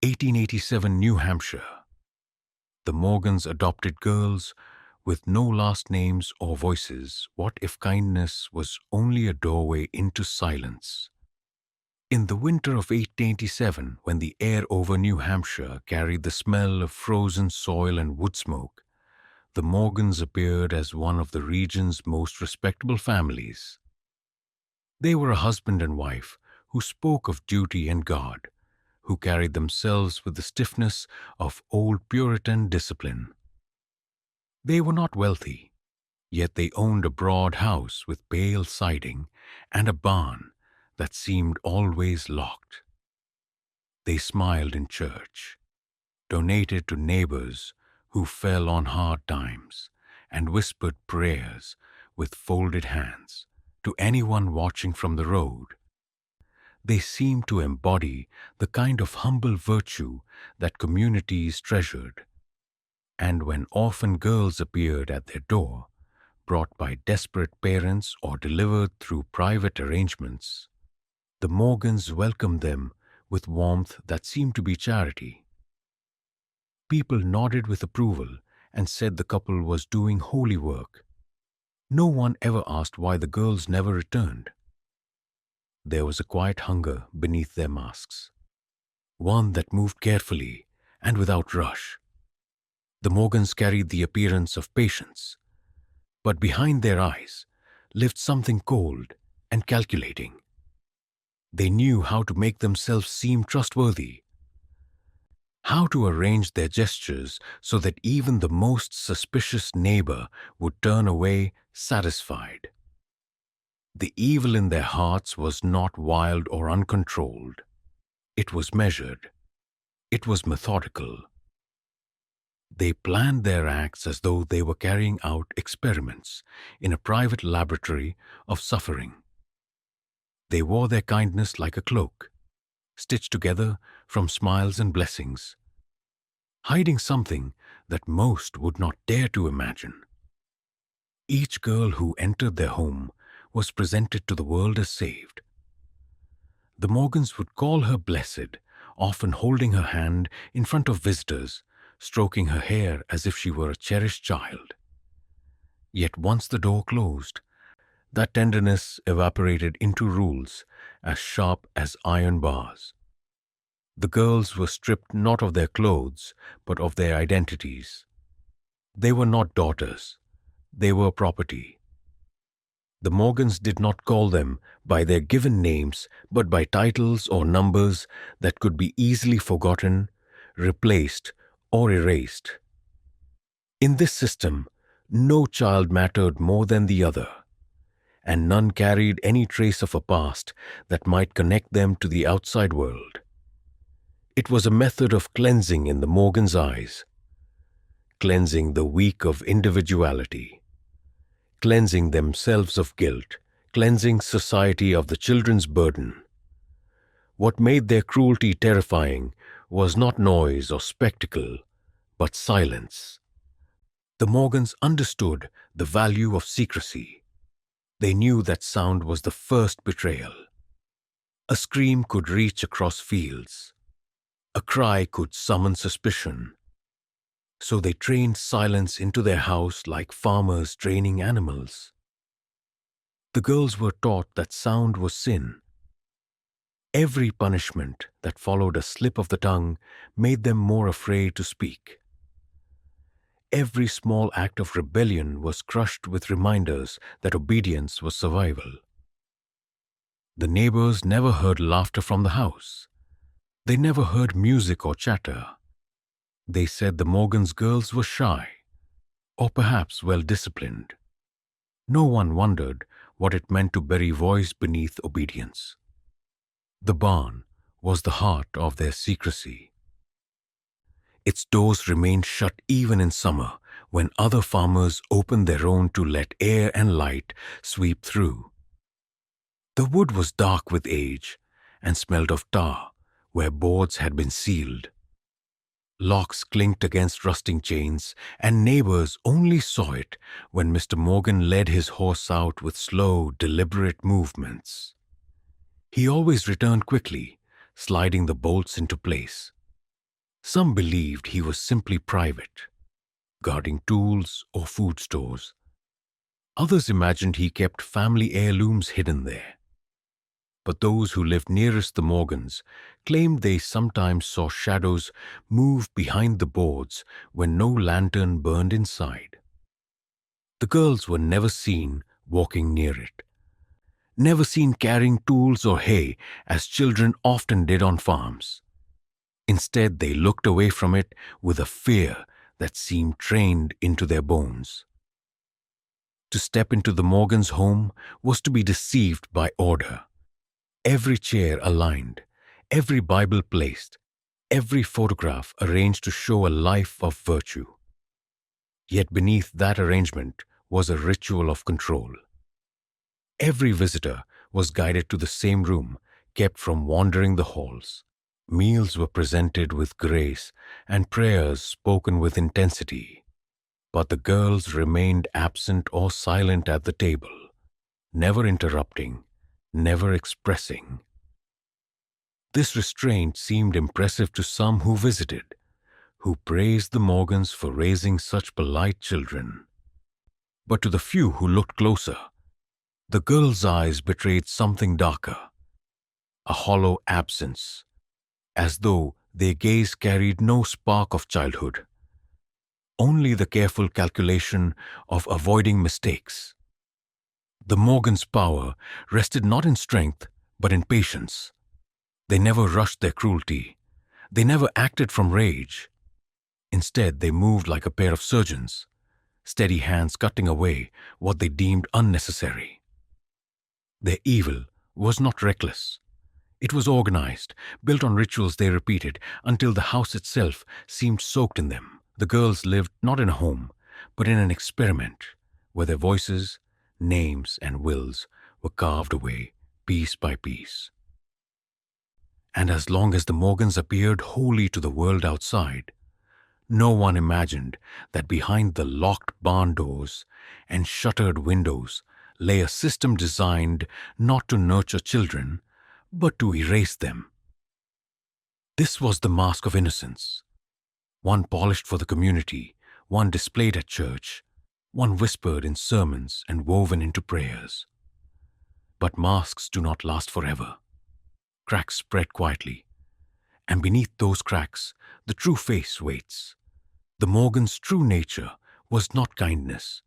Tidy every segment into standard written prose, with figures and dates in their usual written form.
1887 New Hampshire. The Morgans adopted girls with no last names or voices. What if kindness was only a doorway into silence? In the winter of 1887, when the air over New Hampshire carried the smell of frozen soil and wood smoke, the Morgans appeared as one of the region's most respectable families. They were a husband and wife who spoke of duty and God, who carried themselves with the stiffness of old Puritan discipline. They were not wealthy, yet they owned a broad house with pale siding and a barn that seemed always locked. They smiled in church, donated to neighbors who fell on hard times, and whispered prayers with folded hands to anyone watching from the road. They seemed to embody the kind of humble virtue that communities treasured. And when orphan girls appeared at their door, brought by desperate parents or delivered through private arrangements, the Morgans welcomed them with warmth that seemed to be charity. People nodded with approval and said the couple was doing holy work. No one ever asked why the girls never returned. There was a quiet hunger beneath their masks, one that moved carefully and without rush. The Morgans carried the appearance of patience, but behind their eyes lived something cold and calculating. They knew how to make themselves seem trustworthy, how to arrange their gestures so that even the most suspicious neighbor would turn away satisfied. The evil in their hearts was not wild or uncontrolled. It was measured. It was methodical. They planned their acts as though they were carrying out experiments in a private laboratory of suffering. They wore their kindness like a cloak, stitched together from smiles and blessings, hiding something that most would not dare to imagine. Each girl who entered their home was presented to the world as saved. The Morgans would call her blessed, often holding her hand in front of visitors, stroking her hair as if she were a cherished child. Yet once the door closed, that tenderness evaporated into rules as sharp as iron bars. The girls were stripped not of their clothes, but of their identities. They were not daughters. They were property. The Morgans did not call them by their given names, but by titles or numbers that could be easily forgotten, replaced, or erased. In this system, no child mattered more than the other, and none carried any trace of a past that might connect them to the outside world. It was a method of cleansing in the Morgans' eyes, cleansing the weak of individuality, cleansing themselves of guilt, cleansing society of the children's burden. What made their cruelty terrifying was not noise or spectacle, but silence. The Morgans understood the value of secrecy. They knew that sound was the first betrayal. A scream could reach across fields. A cry could summon suspicion. So they trained silence into their house like farmers training animals. The girls were taught that sound was sin. Every punishment that followed a slip of the tongue made them more afraid to speak. Every small act of rebellion was crushed with reminders that obedience was survival. The neighbors never heard laughter from the house. They never heard music or chatter. They said the Morgans' girls were shy, or perhaps well-disciplined. No one wondered what it meant to bury voice beneath obedience. The barn was the heart of their secrecy. Its doors remained shut even in summer, when other farmers opened their own to let air and light sweep through. The wood was dark with age and smelled of tar where boards had been sealed. Locks clinked against rusting chains, and neighbors only saw it when Mr. Morgan led his horse out with slow, deliberate movements. He always returned quickly, sliding the bolts into place. Some believed he was simply private, guarding tools or food stores. Others imagined he kept family heirlooms hidden there. But those who lived nearest the Morgans claimed they sometimes saw shadows move behind the boards when no lantern burned inside. The girls were never seen walking near it, never seen carrying tools or hay as children often did on farms. Instead, they looked away from it with a fear that seemed trained into their bones. To step into the Morgans' home was to be deceived by order. Every chair aligned, every Bible placed, every photograph arranged to show a life of virtue. Yet beneath that arrangement was a ritual of control. Every visitor was guided to the same room, kept from wandering the halls. Meals were presented with grace and prayers spoken with intensity. But the girls remained absent or silent at the table, never interrupting, never expressing. This restraint seemed impressive to some who visited, who praised the Morgans for raising such polite children. But to the few who looked closer, the girls' eyes betrayed something darker, a hollow absence, as though their gaze carried no spark of childhood, only the careful calculation of avoiding mistakes. The Morgans' power rested not in strength, but in patience. They never rushed their cruelty. They never acted from rage. Instead, they moved like a pair of surgeons, steady hands cutting away what they deemed unnecessary. Their evil was not reckless. It was organized, built on rituals they repeated until the house itself seemed soaked in them. The girls lived not in a home, but in an experiment where their voices, names, and wills were carved away piece by piece. And as long as the Morgans appeared holy to the world outside, no one imagined that behind the locked barn doors and shuttered windows lay a system designed not to nurture children, but to erase them. This was the mask of innocence, one polished for the community, one displayed at church, one whispered in sermons and woven into prayers. But masks do not last forever. Cracks spread quietly, and beneath those cracks, the true face waits. The Morgans' true nature was not kindness.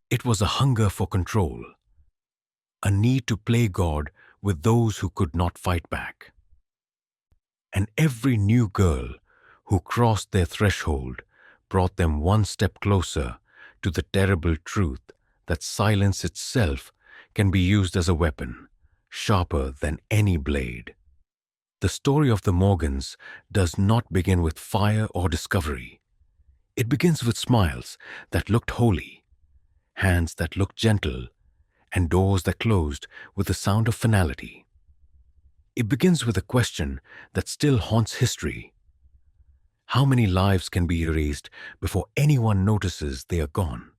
It was a hunger for control, a need to play God with those who could not fight back. And every new girl who crossed their threshold brought them one step closer to the terrible truth that silence itself can be used as a weapon, sharper than any blade. The story of the Morgans does not begin with fire or discovery. It begins with smiles that looked holy, hands that looked gentle, and doors that closed with the sound of finality. It begins with a question that still haunts history. How many lives can be erased before anyone notices they are gone?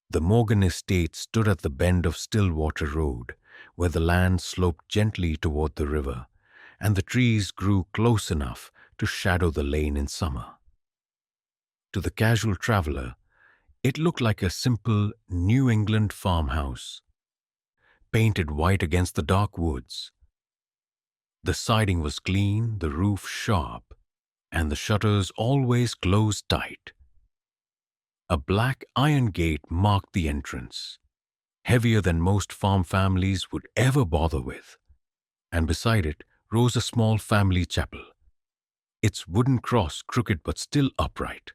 The Morgan estate stood at the bend of Stillwater Road, where the land sloped gently toward the river, and the trees grew close enough to shadow the lane in summer. To the casual traveler, it looked like a simple New England farmhouse, painted white against the dark woods. The siding was clean, the roof sharp, and the shutters always closed tight. A black iron gate marked the entrance, heavier than most farm families would ever bother with, and beside it rose a small family chapel, its wooden cross crooked but still upright.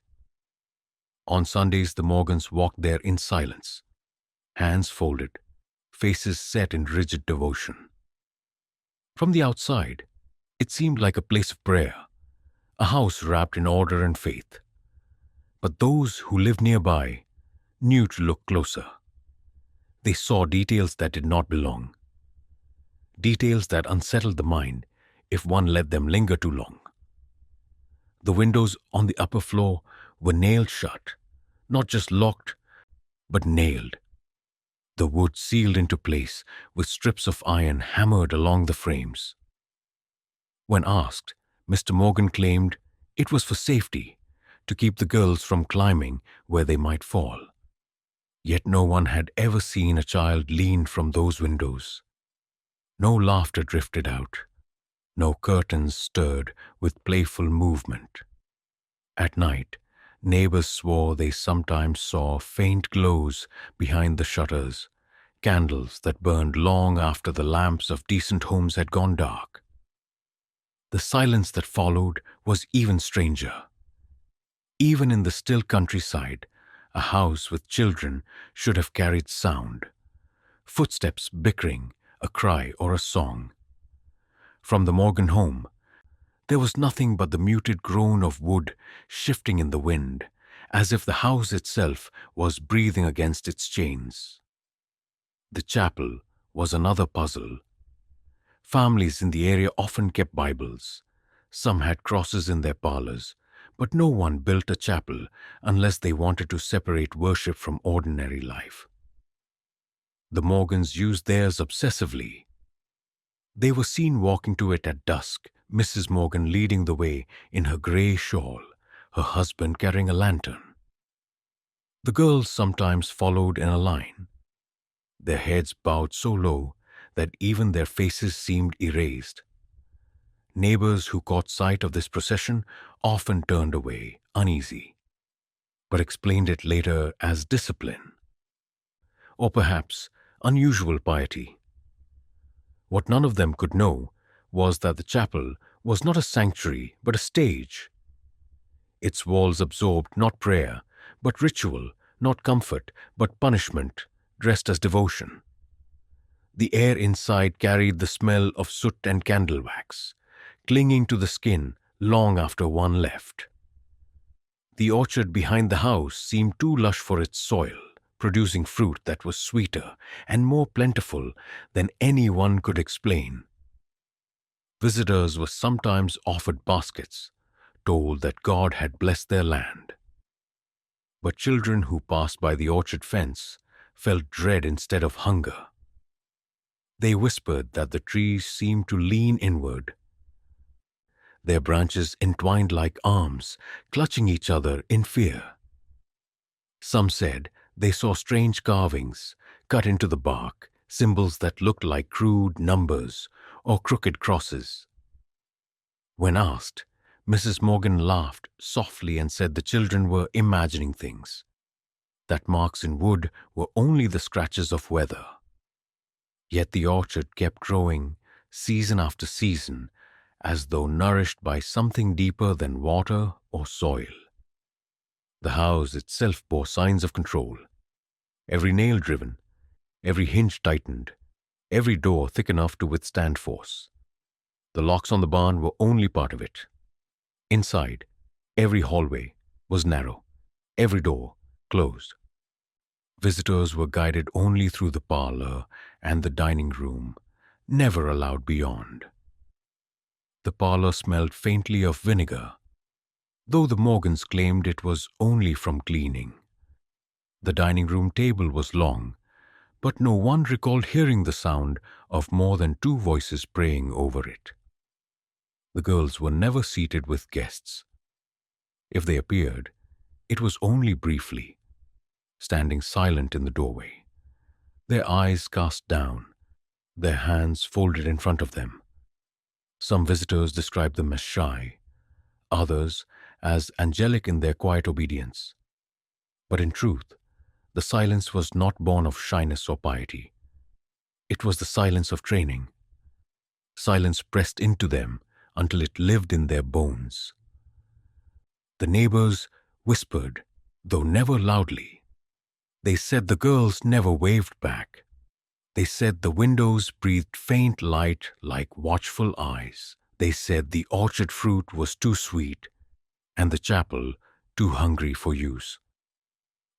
On Sundays, the Morgans walked there in silence, hands folded, faces set in rigid devotion. From the outside, it seemed like a place of prayer, a house wrapped in order and faith. But those who lived nearby knew to look closer. They saw details that did not belong, details that unsettled the mind if one let them linger too long. The windows on the upper floor were nailed shut, not just locked, but nailed. The wood sealed into place with strips of iron hammered along the frames. When asked, Mr. Morgan claimed It was for safety, to keep the girls from climbing where they might fall. Yet no one had ever seen a child lean from those windows. No laughter drifted out. No curtains stirred with playful movement. At night, neighbors swore they sometimes saw faint glows behind the shutters, candles that burned long after the lamps of decent homes had gone dark. The silence that followed was even stranger. Even in the still countryside, a house with children should have carried sound. Footsteps bickering, a cry or a song. From the Morgan home, there was nothing but the muted groan of wood shifting in the wind, as if the house itself was breathing against its chains. The chapel was another puzzle. Families in the area often kept Bibles. Some had crosses in their parlors, but no one built a chapel unless they wanted to separate worship from ordinary life. The Morgans used theirs obsessively. They were seen walking to it at dusk, Mrs. Morgan leading the way in her grey shawl, her husband carrying a lantern. The girls sometimes followed in a line, their heads bowed so low that even their faces seemed erased. Neighbors who caught sight of this procession often turned away, uneasy, but explained it later as discipline, or perhaps unusual piety. What none of them could know was that the chapel was not a sanctuary but a stage. Its walls absorbed not prayer, but ritual, not comfort, but punishment, dressed as devotion. The air inside carried the smell of soot and candle wax, clinging to the skin long after one left. The orchard behind the house seemed too lush for its soil, producing fruit that was sweeter and more plentiful than anyone could explain. Visitors were sometimes offered baskets, told that God had blessed their land. But children who passed by the orchard fence felt dread instead of hunger. They whispered that the trees seemed to lean inward, their branches entwined like arms, clutching each other in fear. Some said they saw strange carvings cut into the bark, symbols that looked like crude numbers or crooked crosses. When asked, Mrs. Morgan laughed softly and said the children were imagining things, that marks in wood were only the scratches of weather. Yet the orchard kept growing, season after season, as though nourished by something deeper than water or soil. The house itself bore signs of control. Every nail driven, every hinge tightened, every door thick enough to withstand force. The locks on the barn were only part of it. Inside, every hallway was narrow, every door closed. Visitors were guided only through the parlor and the dining room, never allowed beyond. The parlor smelled faintly of vinegar, though the Morgans claimed it was only from cleaning. The dining room table was long, but no one recalled hearing the sound of more than two voices praying over it. The girls were never seated with guests. If they appeared, it was only briefly, standing silent in the doorway, their eyes cast down, their hands folded in front of them. Some visitors described them as shy, others as angelic in their quiet obedience. But in truth, the silence was not born of shyness or piety. It was the silence of training. Silence pressed into them until it lived in their bones. The neighbors whispered, though never loudly. They said the girls never waved back. They said the windows breathed faint light like watchful eyes. They said the orchard fruit was too sweet and the chapel too hungry for use.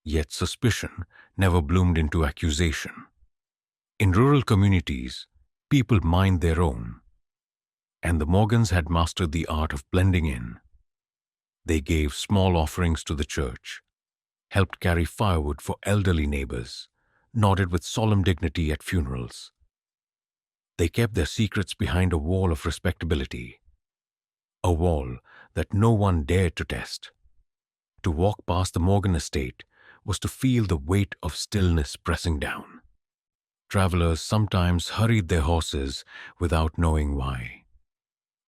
Yet suspicion never bloomed into accusation. In rural communities, people mind their own, and the Morgans had mastered the art of blending in. They gave small offerings to the church, helped carry firewood for elderly neighbors, nodded with solemn dignity at funerals. They kept their secrets behind a wall of respectability, a wall that no one dared to test. To walk past the Morgan estate was to feel the weight of stillness pressing down. Travelers sometimes hurried their horses without knowing why.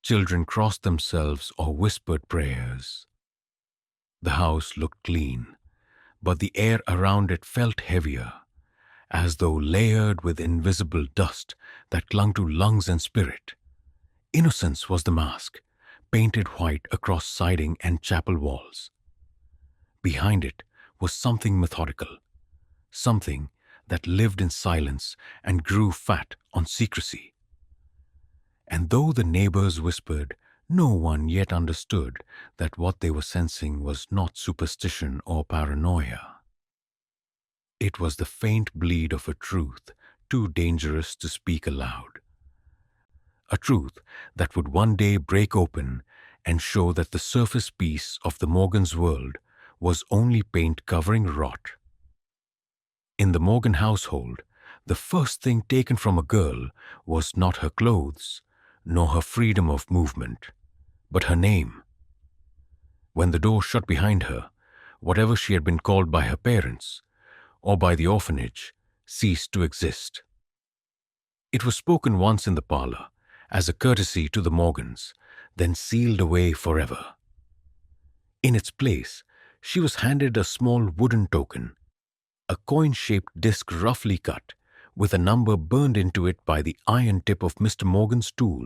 Children crossed themselves or whispered prayers. The house looked clean, but the air around it felt heavier, as though layered with invisible dust that clung to lungs and spirit. Innocence was the mask, painted white across siding and chapel walls. Behind it was something methodical, something that lived in silence and grew fat on secrecy. And though the neighbors whispered, no one yet understood that what they were sensing was not superstition or paranoia. It was the faint bleed of a truth too dangerous to speak aloud. A truth that would one day break open and show that the surface piece of the Morgan's world was only paint covering rot. In the Morgan household, the first thing taken from a girl was not her clothes, nor her freedom of movement, but her name. When the door shut behind her, whatever she had been called by her parents, or by the orphanage, ceased to exist. It was spoken once in the parlor, as a courtesy to the Morgans, then sealed away forever. In its place, she was handed a small wooden token, a coin-shaped disc roughly cut, with a number burned into it by the iron tip of Mr. Morgan's tool.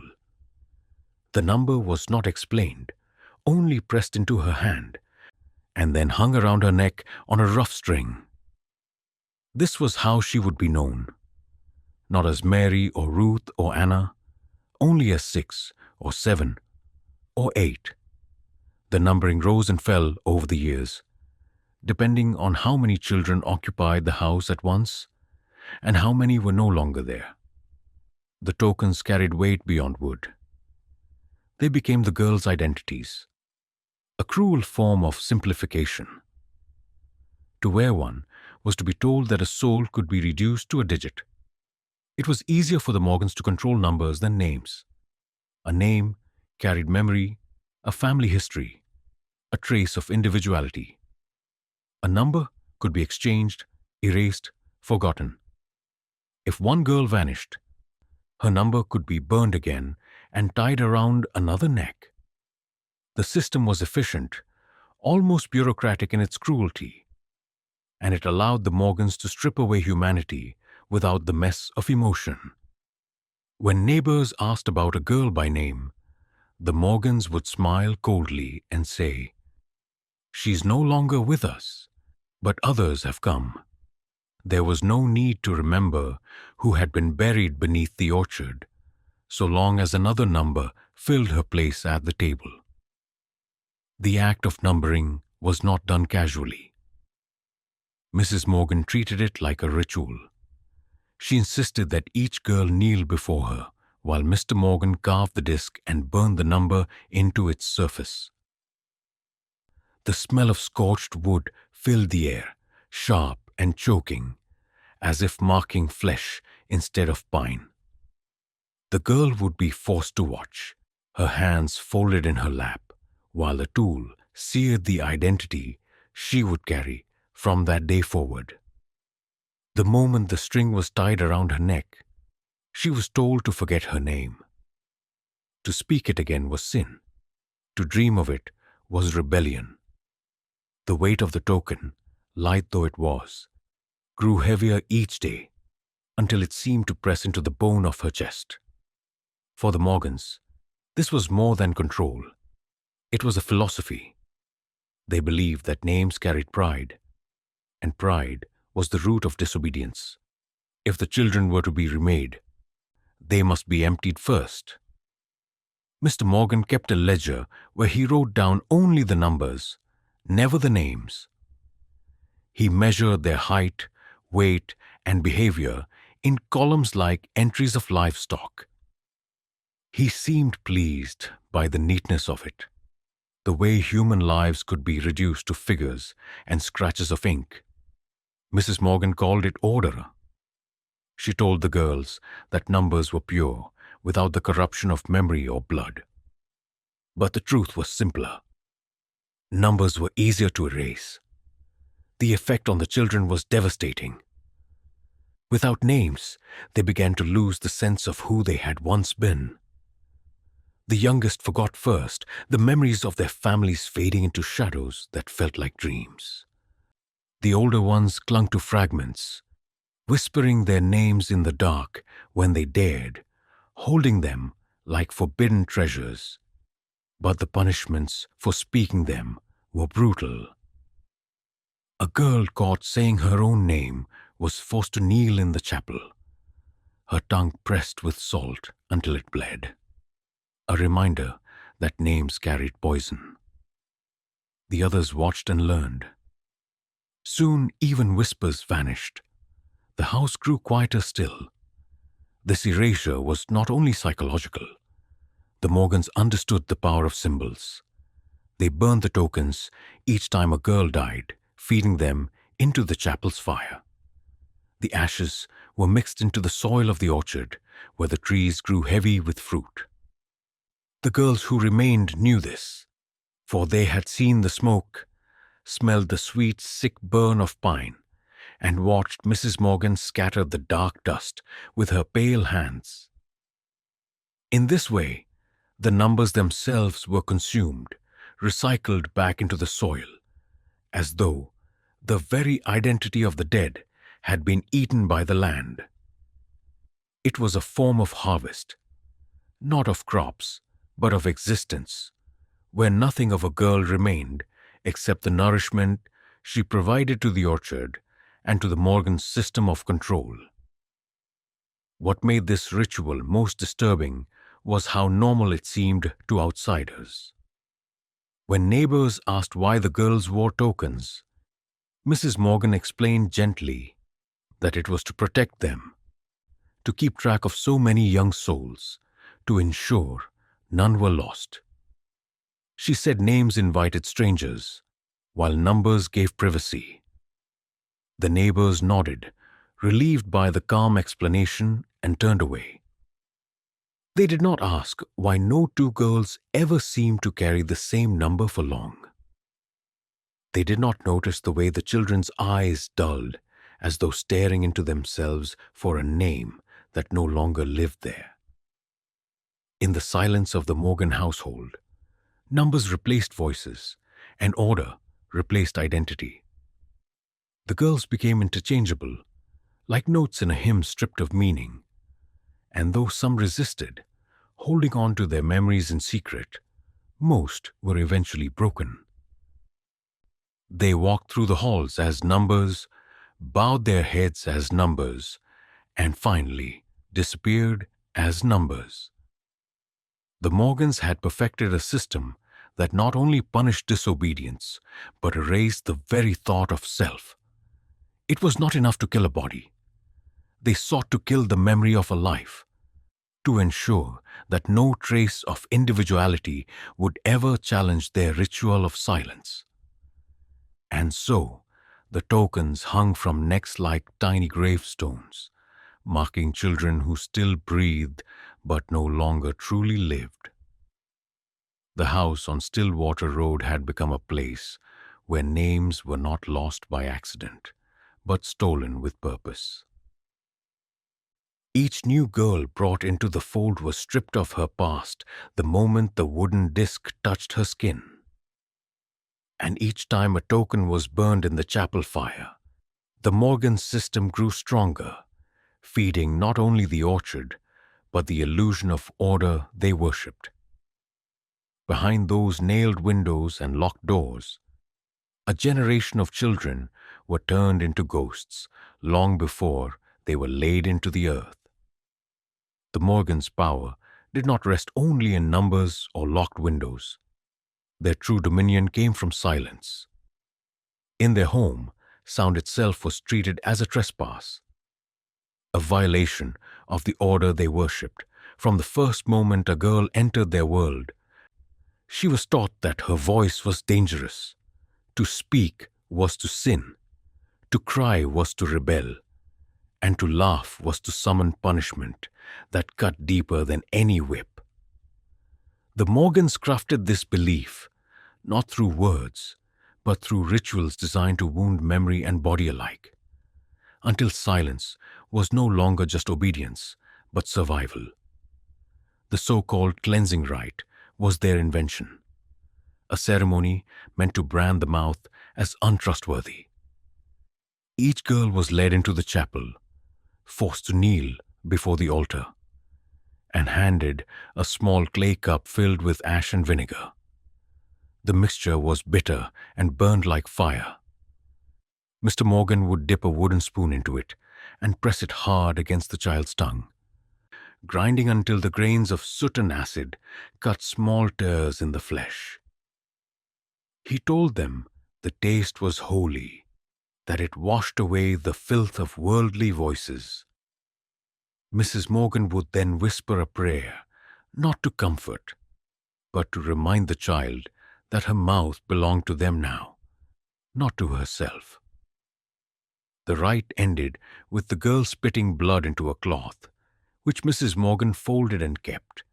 The number was not explained, only pressed into her hand, and then hung around her neck on a rough string. This was how she would be known, not as Mary or Ruth or Anna, only as 6 or 7 or 8. The numbering rose and fell over the years, depending on how many children occupied the house at once and how many were no longer there. The tokens carried weight beyond wood. They became the girls' identities, a cruel form of simplification. To wear one was to be told that a soul could be reduced to a digit. It was easier for the Morgans to control numbers than names. A name carried memory, a family history, a trace of individuality. A number could be exchanged, erased, forgotten. If one girl vanished, her number could be burned again and tied around another neck. The system was efficient, almost bureaucratic in its cruelty, and it allowed the Morgans to strip away humanity without the mess of emotion. When neighbors asked about a girl by name, the Morgans would smile coldly and say, "She's no longer with us, but others have come." There was no need to remember who had been buried beneath the orchard, so long as another number filled her place at the table. The act of numbering was not done casually. Mrs. Morgan treated it like a ritual. She insisted that each girl kneel before her, while Mr. Morgan carved the disc and burned the number into its surface. The smell of scorched wood filled the air, sharp and choking, as if marking flesh instead of pine. The girl would be forced to watch, her hands folded in her lap, while the tool seared the identity she would carry from that day forward. The moment the string was tied around her neck, she was told to forget her name. To speak it again was sin. To dream of it was rebellion. The weight of the token, light though it was, grew heavier each day until it seemed to press into the bone of her chest. For the Morgans, this was more than control. It was a philosophy. They believed that names carried pride, and pride was the root of disobedience. If the children were to be remade, they must be emptied first. Mr. Morgan kept a ledger where he wrote down only the numbers, never the names. He measured their height, weight, and behavior in columns like entries of livestock. He seemed pleased by the neatness of it, the way human lives could be reduced to figures and scratches of ink. Mrs. Morgan called it order. She told the girls that numbers were pure, without the corruption of memory or blood. But the truth was simpler. Numbers were easier to erase. The effect on the children was devastating. Without names, they began to lose the sense of who they had once been. The youngest forgot first, the memories of their families fading into shadows that felt like dreams. The older ones clung to fragments, whispering their names in the dark when they dared, holding them like forbidden treasures. But the punishments for speaking them were brutal. A girl caught saying her own name was forced to kneel in the chapel, her tongue pressed with salt until it bled. A reminder that names carried poison. The others watched and learned. Soon even whispers vanished. The house grew quieter still. This erasure was not only psychological. The Morgans understood the power of symbols. They burned the tokens each time a girl died, feeding them into the chapel's fire. The ashes were mixed into the soil of the orchard, where the trees grew heavy with fruit. The girls who remained knew this, for they had seen the smoke, smelled the sweet, sick burn of pine, and watched Mrs. Morgan scatter the dark dust with her pale hands. In this way, the numbers themselves were consumed, recycled back into the soil, as though the very identity of the dead had been eaten by the land. It was a form of harvest, not of crops, but of existence, where nothing of a girl remained except the nourishment she provided to the orchard and to the Morgan's system of control. What made this ritual most disturbing was how normal it seemed to outsiders. When neighbors asked why the girls wore tokens, Mrs. Morgan explained gently that it was to protect them, to keep track of so many young souls, to ensure none were lost. She said names invited strangers, while numbers gave privacy. The neighbors nodded, relieved by the calm explanation, and turned away. They did not ask why no two girls ever seemed to carry the same number for long. They did not notice the way the children's eyes dulled, as though staring into themselves for a name that no longer lived there. In the silence of the Morgan household, numbers replaced voices, and order replaced identity. The girls became interchangeable, like notes in a hymn stripped of meaning. And though some resisted, holding on to their memories in secret, most were eventually broken. They walked through the halls as numbers, bowed their heads as numbers, and finally disappeared as numbers. The Morgans had perfected a system that not only punished disobedience, but erased the very thought of self. It was not enough to kill a body. They sought to kill the memory of a life, to ensure that no trace of individuality would ever challenge their ritual of silence. And so, the tokens hung from necks like tiny gravestones, marking children who still breathed but no longer truly lived. The house on Stillwater Road had become a place where names were not lost by accident, but stolen with purpose. Each new girl brought into the fold was stripped of her past the moment the wooden disc touched her skin. And each time a token was burned in the chapel fire, the Morgan system grew stronger, feeding not only the orchard, but the illusion of order they worshipped. Behind those nailed windows and locked doors, a generation of children were turned into ghosts long before they were laid into the earth. The Morgans' power did not rest only in numbers or locked windows. Their true dominion came from silence. In their home, sound itself was treated as a trespass, a violation of the order they worshipped. From the first moment a girl entered their world, she was taught that her voice was dangerous. To speak was to sin, to cry was to rebel, and to laugh was to summon punishment that cut deeper than any whip. The Morgans crafted this belief, not through words, but through rituals designed to wound memory and body alike, until silence was no longer just obedience, but survival. The so-called cleansing rite was their invention, a ceremony meant to brand the mouth as untrustworthy. Each girl was led into the chapel, forced to kneel before the altar, and handed a small clay cup filled with ash and vinegar. The mixture was bitter and burned like fire. Mr. Morgan would dip a wooden spoon into it and press it hard against the child's tongue, grinding until the grains of soot and acid cut small tears in the flesh. He told them the taste was holy, that it washed away the filth of worldly voices. Mrs. Morgan would then whisper a prayer, not to comfort, but to remind the child that her mouth belonged to them now, not to herself. The rite ended with the girl spitting blood into a cloth, which Mrs. Morgan folded and kept,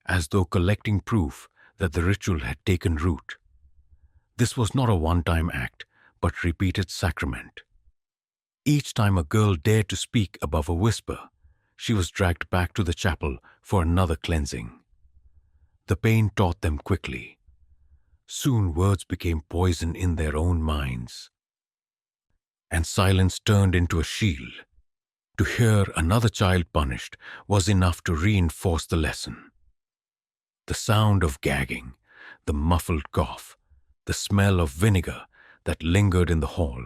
as though collecting proof that the ritual had taken root. This was not a one-time act, but repeated sacrament. Each time a girl dared to speak above a whisper, she was dragged back to the chapel for another cleansing. The pain taught them quickly. Soon words became poison in their own minds, and silence turned into a shield. To hear another child punished was enough to reinforce the lesson. The sound of gagging, the muffled cough, the smell of vinegar that lingered in the hall.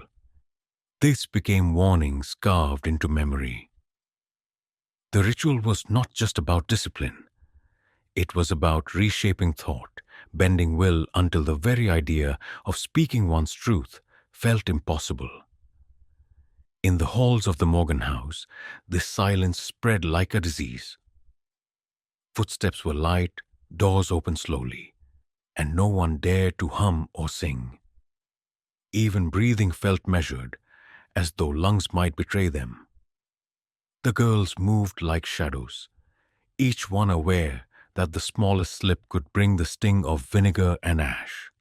This became warnings carved into memory. The ritual was not just about discipline. It was about reshaping thought, bending will until the very idea of speaking one's truth felt impossible. In the halls of the Morgan house, this silence spread like a disease. Footsteps were light, doors opened slowly, and no one dared to hum or sing. Even breathing felt measured, as though lungs might betray them. The girls moved like shadows, each one aware that the smallest slip could bring the sting of vinegar and ash.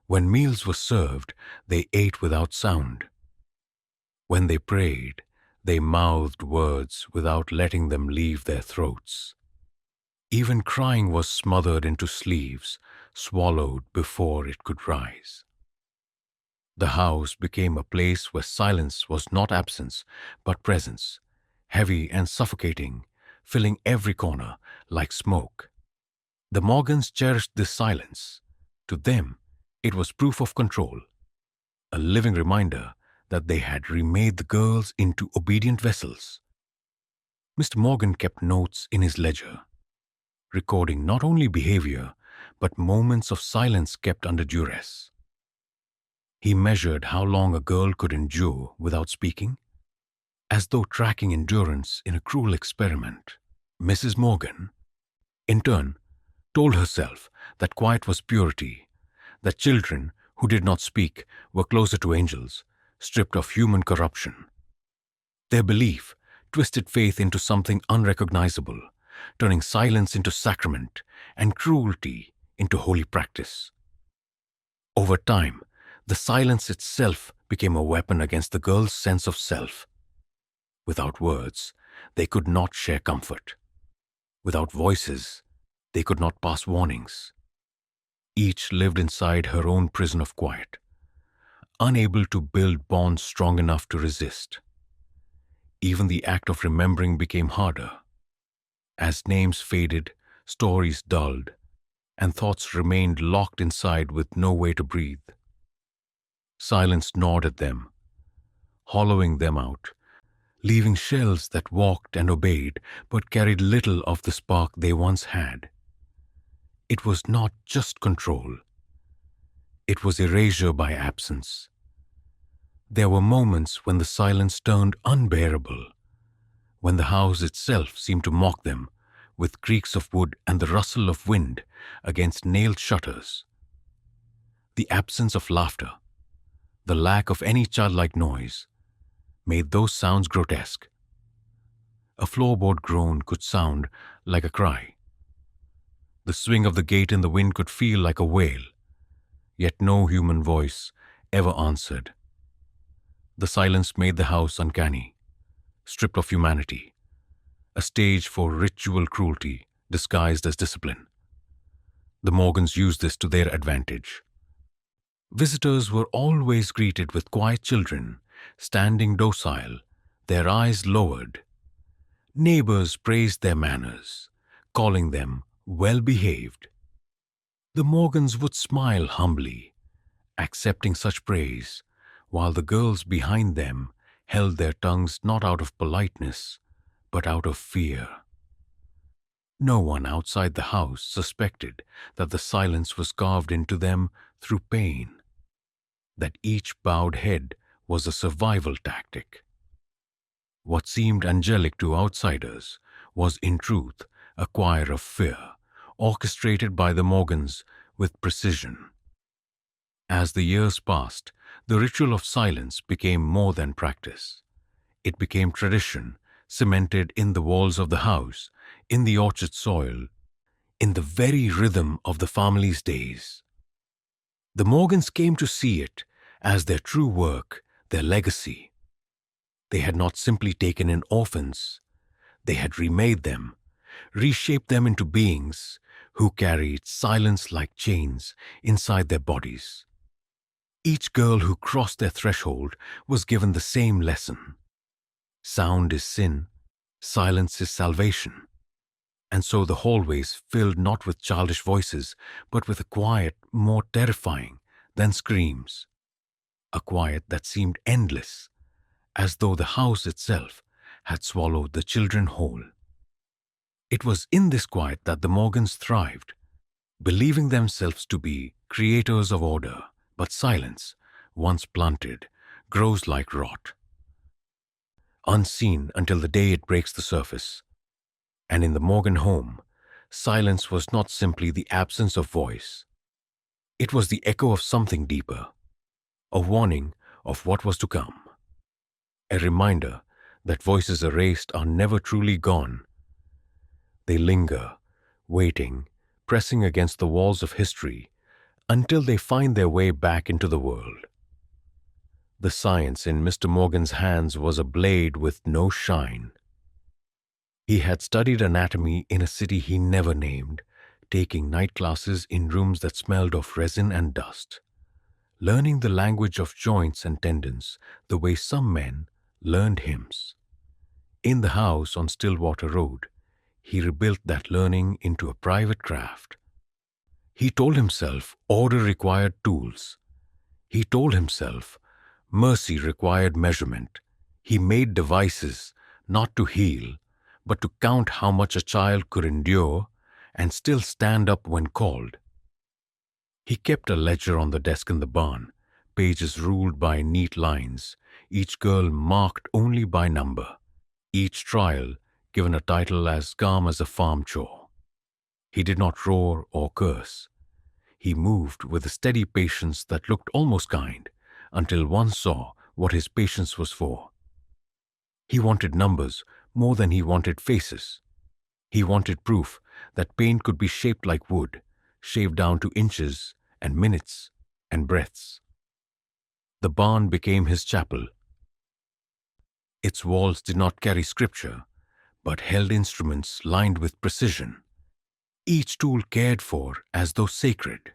When meals were served, they ate without sound. When they prayed, they mouthed words without letting them leave their throats. Even crying was smothered into sleeves, swallowed before it could rise. The house became a place where silence was not absence, but presence, heavy and suffocating, filling every corner like smoke. The Morgans cherished this silence. To them, it was proof of control, a living reminder that they had remade the girls into obedient vessels. Mr. Morgan kept notes in his ledger, recording not only behavior, but moments of silence kept under duress. He measured how long a girl could endure without speaking, as though tracking endurance in a cruel experiment. Mrs. Morgan, in turn, told herself that quiet was purity, that children who did not speak were closer to angels, stripped of human corruption. Their belief twisted faith into something unrecognizable, turning silence into sacrament and cruelty into holy practice. Over time, the silence itself became a weapon against the girls' sense of self. Without words, they could not share comfort. Without voices, they could not pass warnings. Each lived inside her own prison of quiet, unable to build bonds strong enough to resist. Even the act of remembering became harder. As names faded, stories dulled, and thoughts remained locked inside with no way to breathe. Silence gnawed at them, hollowing them out, leaving shells that walked and obeyed but carried little of the spark they once had. It was not just control. It was erasure by absence. There were moments when the silence turned unbearable, when the house itself seemed to mock them with creaks of wood and the rustle of wind against nailed shutters. The absence of laughter, the lack of any childlike noise, made those sounds grotesque. A floorboard groan could sound like a cry. The swing of the gate in the wind could feel like a wail, yet no human voice ever answered. The silence made the house uncanny, stripped of humanity, a stage for ritual cruelty disguised as discipline. The Morgans used this to their advantage. Visitors were always greeted with quiet children, standing docile, their eyes lowered. Neighbors praised their manners, calling them well-behaved. The Morgans would smile humbly, accepting such praise, while the girls behind them held their tongues not out of politeness, but out of fear. No one outside the house suspected that the silence was carved into them through pain, that each bowed head was a survival tactic. What seemed angelic to outsiders was in truth a choir of fear, orchestrated by the Morgans with precision. As the years passed, the ritual of silence became more than practice. It became tradition, cemented in the walls of the house, in the orchard soil, in the very rhythm of the family's days. The Morgans came to see it as their true work, their legacy. They had not simply taken in orphans, they had remade them, reshaped them into beings who carried silence like chains inside their bodies. Each girl who crossed their threshold was given the same lesson. Sound is sin, silence is salvation. And so the hallways filled not with childish voices, but with a quiet more terrifying than screams. A quiet that seemed endless, as though the house itself had swallowed the children whole. It was in this quiet that the Morgans thrived, believing themselves to be creators of order, but silence, once planted, grows like rot, unseen until the day it breaks the surface. And in the Morgan home, silence was not simply the absence of voice. It was the echo of something deeper, a warning of what was to come, a reminder that voices erased are never truly gone. They linger, waiting, pressing against the walls of history until they find their way back into the world. The science in Mr. Morgan's hands was a blade with no shine. He had studied anatomy in a city he never named, taking night classes in rooms that smelled of resin and dust, learning the language of joints and tendons the way some men learned hymns. In the house on Stillwater Road, he rebuilt that learning into a private craft. He told himself order required tools. He told himself mercy required measurement. He made devices not to heal, but to count how much a child could endure and still stand up when called. He kept a ledger on the desk in the barn, pages ruled by neat lines, each girl marked only by number, each trial given a title as calm as a farm chore. He did not roar or curse. He moved with a steady patience that looked almost kind, until one saw what his patience was for. He wanted numbers more than he wanted faces. He wanted proof that pain could be shaped like wood, shaved down to inches and minutes and breaths. The barn became his chapel. Its walls did not carry scripture, but held instruments lined with precision, each tool cared for as though sacred.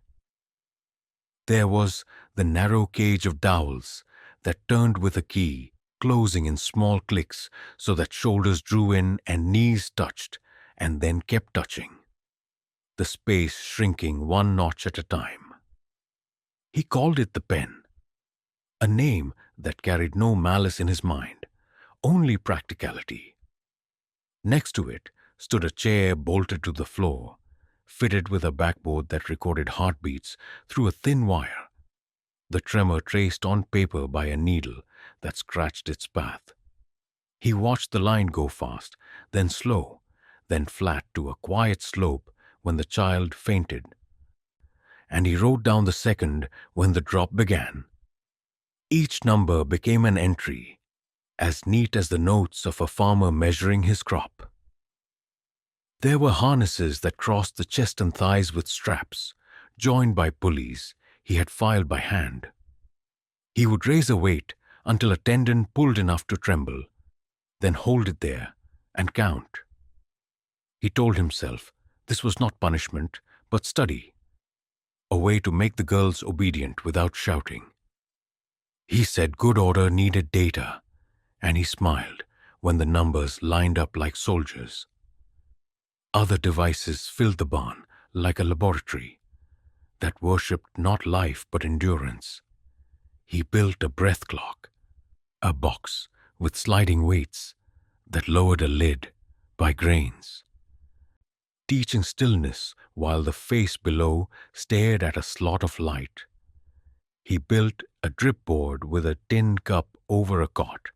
There was the narrow cage of dowels that turned with a key, closing in small clicks so that shoulders drew in and knees touched and then kept touching, the space shrinking one notch at a time. He called it the pen, a name that carried no malice in his mind, only practicality. Next to it stood a chair bolted to the floor, fitted with a backboard that recorded heartbeats through a thin wire, the tremor traced on paper by a needle that scratched its path. He watched the line go fast, then slow, then flat to a quiet slope when the child fainted. And he wrote down the second when the drop began. Each number became an entry, as neat as the notes of a farmer measuring his crop. There were harnesses that crossed the chest and thighs with straps, joined by pulleys he had filed by hand. He would raise a weight until a tendon pulled enough to tremble, then hold it there and count. He told himself this was not punishment, but study, a way to make the girls obedient without shouting. He said good order needed data, and he smiled when the numbers lined up like soldiers. Other devices filled the barn like a laboratory that worshipped not life but endurance. He built a breath clock, a box with sliding weights that lowered a lid by grains, teaching stillness while the face below stared at a slot of light. He built a drip board with a tin cup over a cot,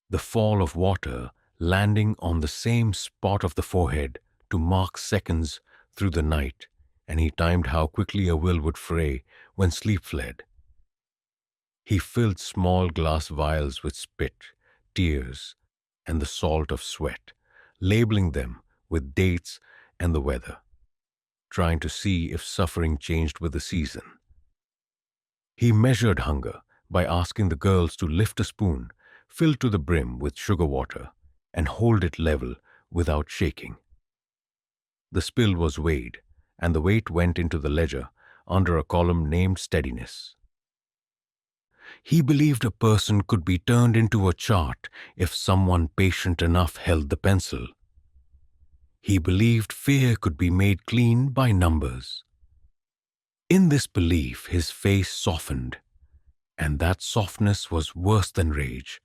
the fall of water landing on the same spot of the forehead to mark seconds through the night, and he timed how quickly a will would fray when sleep fled. He filled small glass vials with spit, tears, and the salt of sweat, labeling them with dates and the weather, trying to see if suffering changed with the season. He measured hunger by asking the girls to lift a spoon filled to the brim with sugar water and hold it level without shaking. The spill was weighed, and the weight went into the ledger under a column named steadiness. He believed a person could be turned into a chart if someone patient enough held the pencil. He believed fear could be made clean by numbers. In this belief, his face softened, and that softness was worse than rage,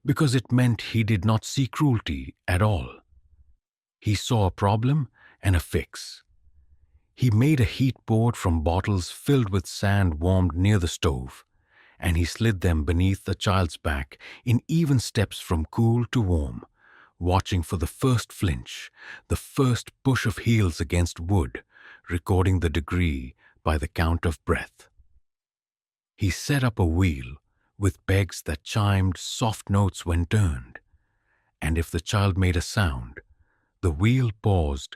because it meant he did not see cruelty at all. He saw a problem and a fix. He made a heat board from bottles filled with sand warmed near the stove, and he slid them beneath the child's back in even steps from cool to warm, watching for the first flinch, the first push of heels against wood, recording the degree by the count of breath. He set up a wheel with pegs that chimed soft notes when turned, and if the child made a sound, the wheel paused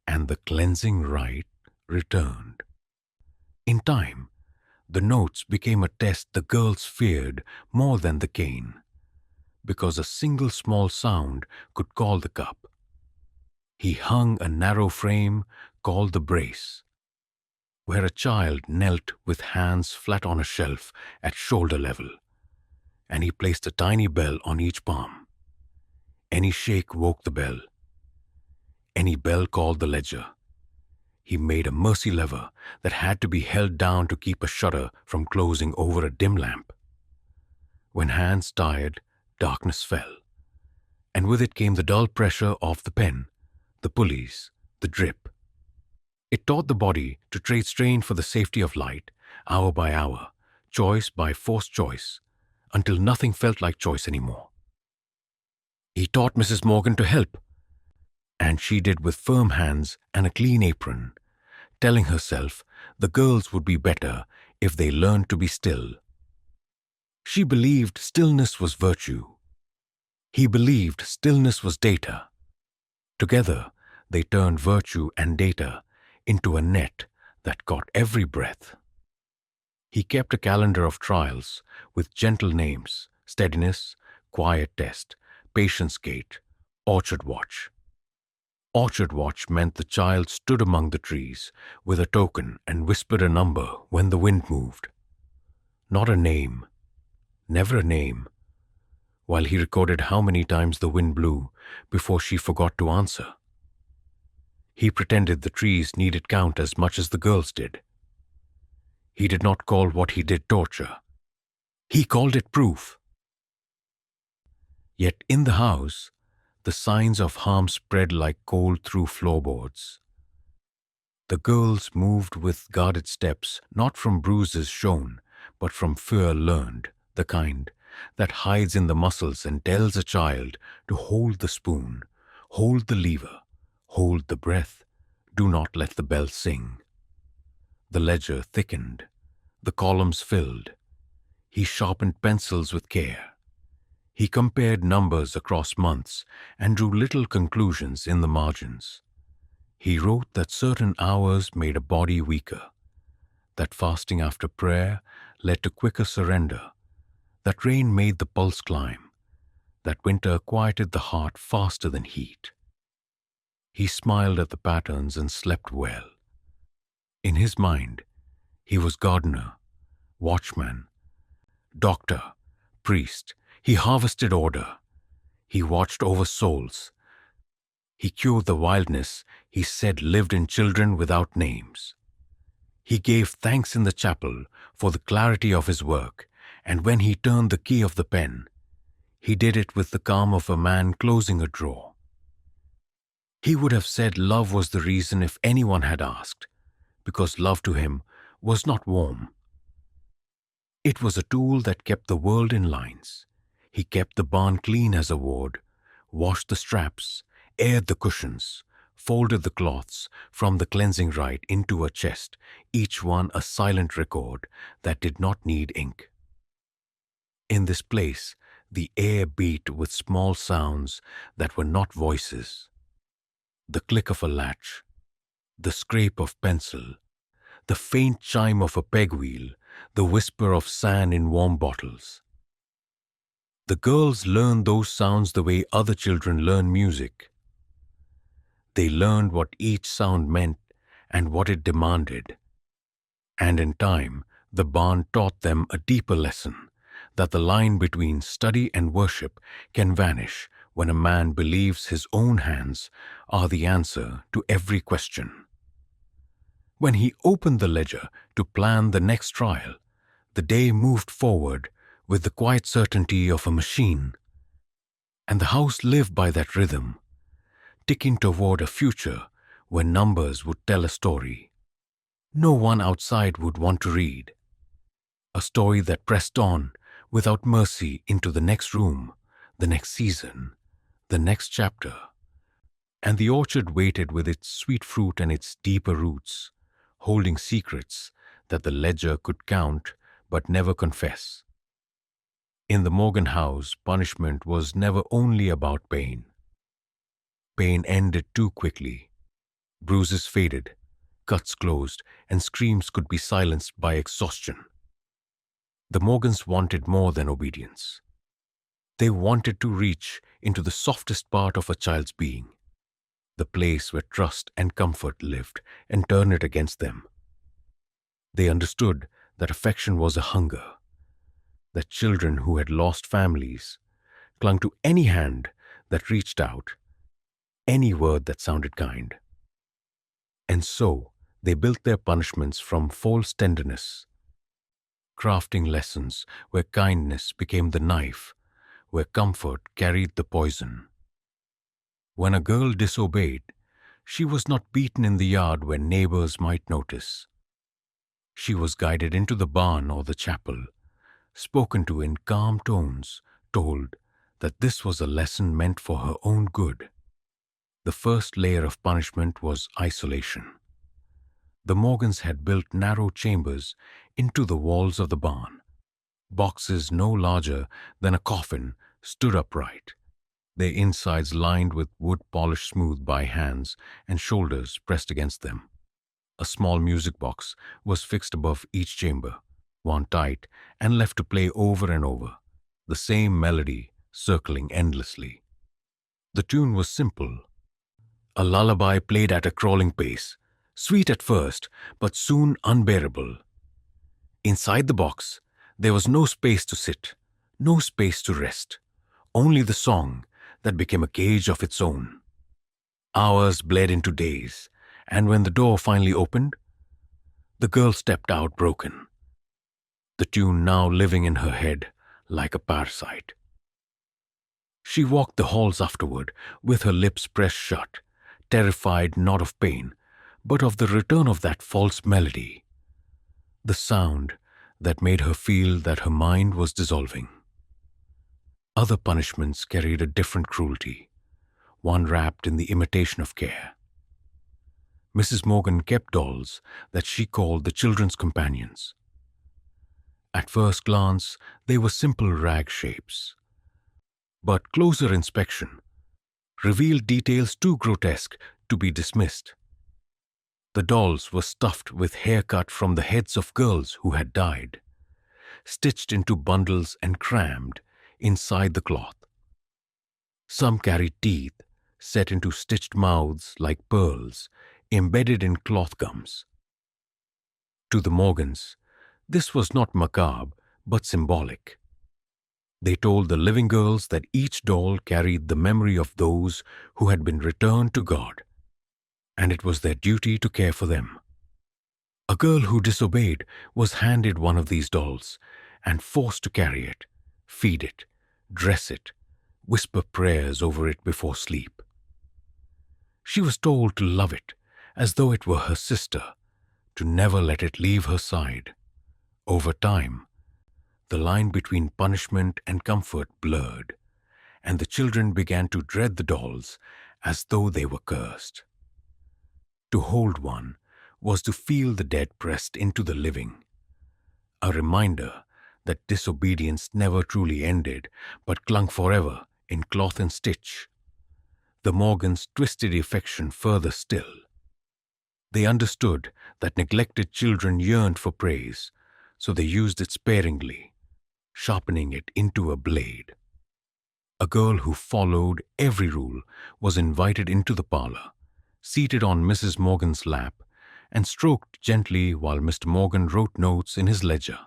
and the cleansing rite returned. In time, the notes became a test the girls feared more than the cane, because a single small sound could call the cup. He hung a narrow frame called the brace, where a child knelt with hands flat on a shelf at shoulder level, and he placed a tiny bell on each palm. Any shake woke the bell. Any bell called the ledger. He made a mercy lever that had to be held down to keep a shutter from closing over a dim lamp. When hands tired, darkness fell, and with it came the dull pressure of the pen, the pulleys, the drip. It taught the body to trade strain for the safety of light, hour by hour, choice by forced choice, until nothing felt like choice anymore. He taught Mrs. Morgan to help, and she did with firm hands and a clean apron, telling herself the girls would be better if they learned to be still. She believed stillness was virtue. He believed stillness was data. Together, they turned virtue and data into a net that caught every breath. He kept a calendar of trials with gentle names: steadiness, quiet test, patience gate, orchard watch. Orchard watch meant the child stood among the trees with a token and whispered a number when the wind moved. Not a name, never a name, while he recorded how many times the wind blew before she forgot to answer. He pretended the trees needed count as much as the girls did. He did not call what he did torture. He called it proof. Yet in the house, the signs of harm spread like cold through floorboards. The girls moved with guarded steps, not from bruises shown, but from fear learned, the kind that hides in the muscles and tells a child to hold the spoon, hold the lever, hold the breath, do not let the bell sing. The ledger thickened, the columns filled. He sharpened pencils with care. He compared numbers across months and drew little conclusions in the margins. He wrote that certain hours made a body weaker, that fasting after prayer led to quicker surrender, that rain made the pulse climb, that winter quieted the heart faster than heat. He smiled at the patterns and slept well. In his mind, he was gardener, watchman, doctor, priest. He harvested order. He watched over souls. He cured the wildness he said lived in children without names. He gave thanks in the chapel for the clarity of his work, and when he turned the key of the pen, he did it with the calm of a man closing a drawer. He would have said love was the reason if anyone had asked, because love to him was not warm. It was a tool that kept the world in lines. He kept the barn clean as a ward, washed the straps, aired the cushions, folded the cloths from the cleansing rite into a chest, each one a silent record that did not need ink. In this place, the air beat with small sounds that were not voices. The click of a latch, the scrape of pencil, the faint chime of a peg wheel, the whisper of sand in warm bottles. The girls learned those sounds the way other children learn music. They learned what each sound meant and what it demanded. And in time, the barn taught them a deeper lesson, that the line between study and worship can vanish when a man believes his own hands are the answer to every question. When he opened the ledger to plan the next trial, the day moved forward with the quiet certainty of a machine. And the house lived by that rhythm, ticking toward a future when numbers would tell a story no one outside would want to read. A story that pressed on without mercy into the next room, the next season, the next chapter. And the orchard waited with its sweet fruit and its deeper roots, holding secrets that the ledger could count but never confess. In the Morgan house, punishment was never only about pain. Pain ended too quickly. Bruises faded, cuts closed, and screams could be silenced by exhaustion. The Morgans wanted more than obedience. They wanted to reach into the softest part of a child's being, the place where trust and comfort lived, and turn it against them. They understood that affection was a hunger, that children who had lost families clung to any hand that reached out, any word that sounded kind. And so they built their punishments from false tenderness, crafting lessons where kindness became the knife, where comfort carried the poison. When a girl disobeyed, she was not beaten in the yard where neighbors might notice. She was guided into the barn or the chapel, spoken to in calm tones, told that this was a lesson meant for her own good. The first layer of punishment was isolation. The Morgans had built narrow chambers into the walls of the barn. Boxes no larger than a coffin stood upright, their insides lined with wood polished smooth by hands and shoulders pressed against them. A small music box was fixed above each chamber, wound tight and left to play over and over, the same melody circling endlessly. The tune was simple, a lullaby played at a crawling pace, sweet at first, but soon unbearable. Inside the box, there was no space to sit, no space to rest, only the song that became a cage of its own. Hours bled into days, and when the door finally opened, the girl stepped out broken, the tune now living in her head like a parasite. She walked the halls afterward with her lips pressed shut, terrified not of pain, but of the return of that false melody, the sound that made her feel that her mind was dissolving. Other punishments carried a different cruelty, one wrapped in the imitation of care. Mrs. Morgan kept dolls that she called the children's companions. At first glance, they were simple rag shapes. But closer inspection revealed details too grotesque to be dismissed. The dolls were stuffed with hair cut from the heads of girls who had died, stitched into bundles and crammed inside the cloth. Some carried teeth set into stitched mouths like pearls embedded in cloth gums. To the Morgans, this was not macabre but symbolic. They told the living girls that each doll carried the memory of those who had been returned to God, and it was their duty to care for them. A girl who disobeyed was handed one of these dolls and forced to carry it, feed it, dress it, whisper prayers over it before sleep. She was told to love it as though it were her sister, to never let it leave her side. Over time, the line between punishment and comfort blurred, and the children began to dread the dolls as though they were cursed. To hold one was to feel the dead pressed into the living, a reminder that disobedience never truly ended but clung forever in cloth and stitch. The Morgans twisted affection further still. They understood that neglected children yearned for praise, so they used it sparingly, sharpening it into a blade. A girl who followed every rule was invited into the parlor, seated on Mrs. Morgan's lap, and stroked gently while Mr. Morgan wrote notes in his ledger.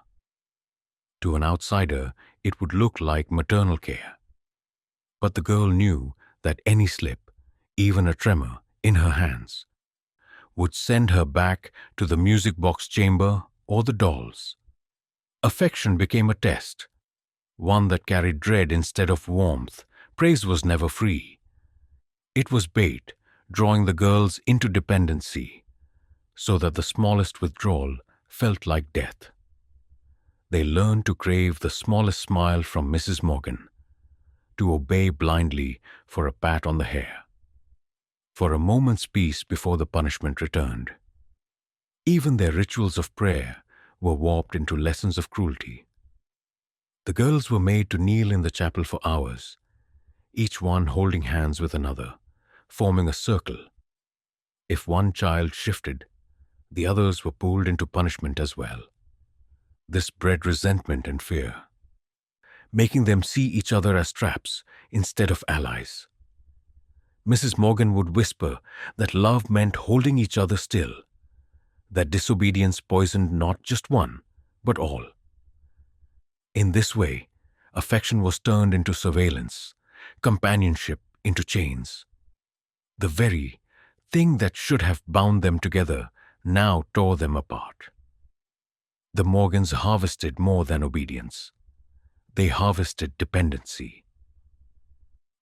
To an outsider, it would look like maternal care. But the girl knew that any slip, even a tremor, in her hands, would send her back to the music box chamber or the dolls. Affection became a test, one that carried dread instead of warmth. Praise was never free. It was bait, drawing the girls into dependency, so that the smallest withdrawal felt like death. They learned to crave the smallest smile from Mrs. Morgan, to obey blindly for a pat on the hair, for a moment's peace before the punishment returned. Even their rituals of prayer were warped into lessons of cruelty. The girls were made to kneel in the chapel for hours, each one holding hands with another, forming a circle. If one child shifted, the others were pulled into punishment as well. This bred resentment and fear, making them see each other as traps instead of allies. Mrs. Morgan would whisper that love meant holding each other still, that disobedience poisoned not just one, but all. In this way, affection was turned into surveillance, companionship into chains. The very thing that should have bound them together now tore them apart. The Morgans harvested more than obedience. They harvested dependency.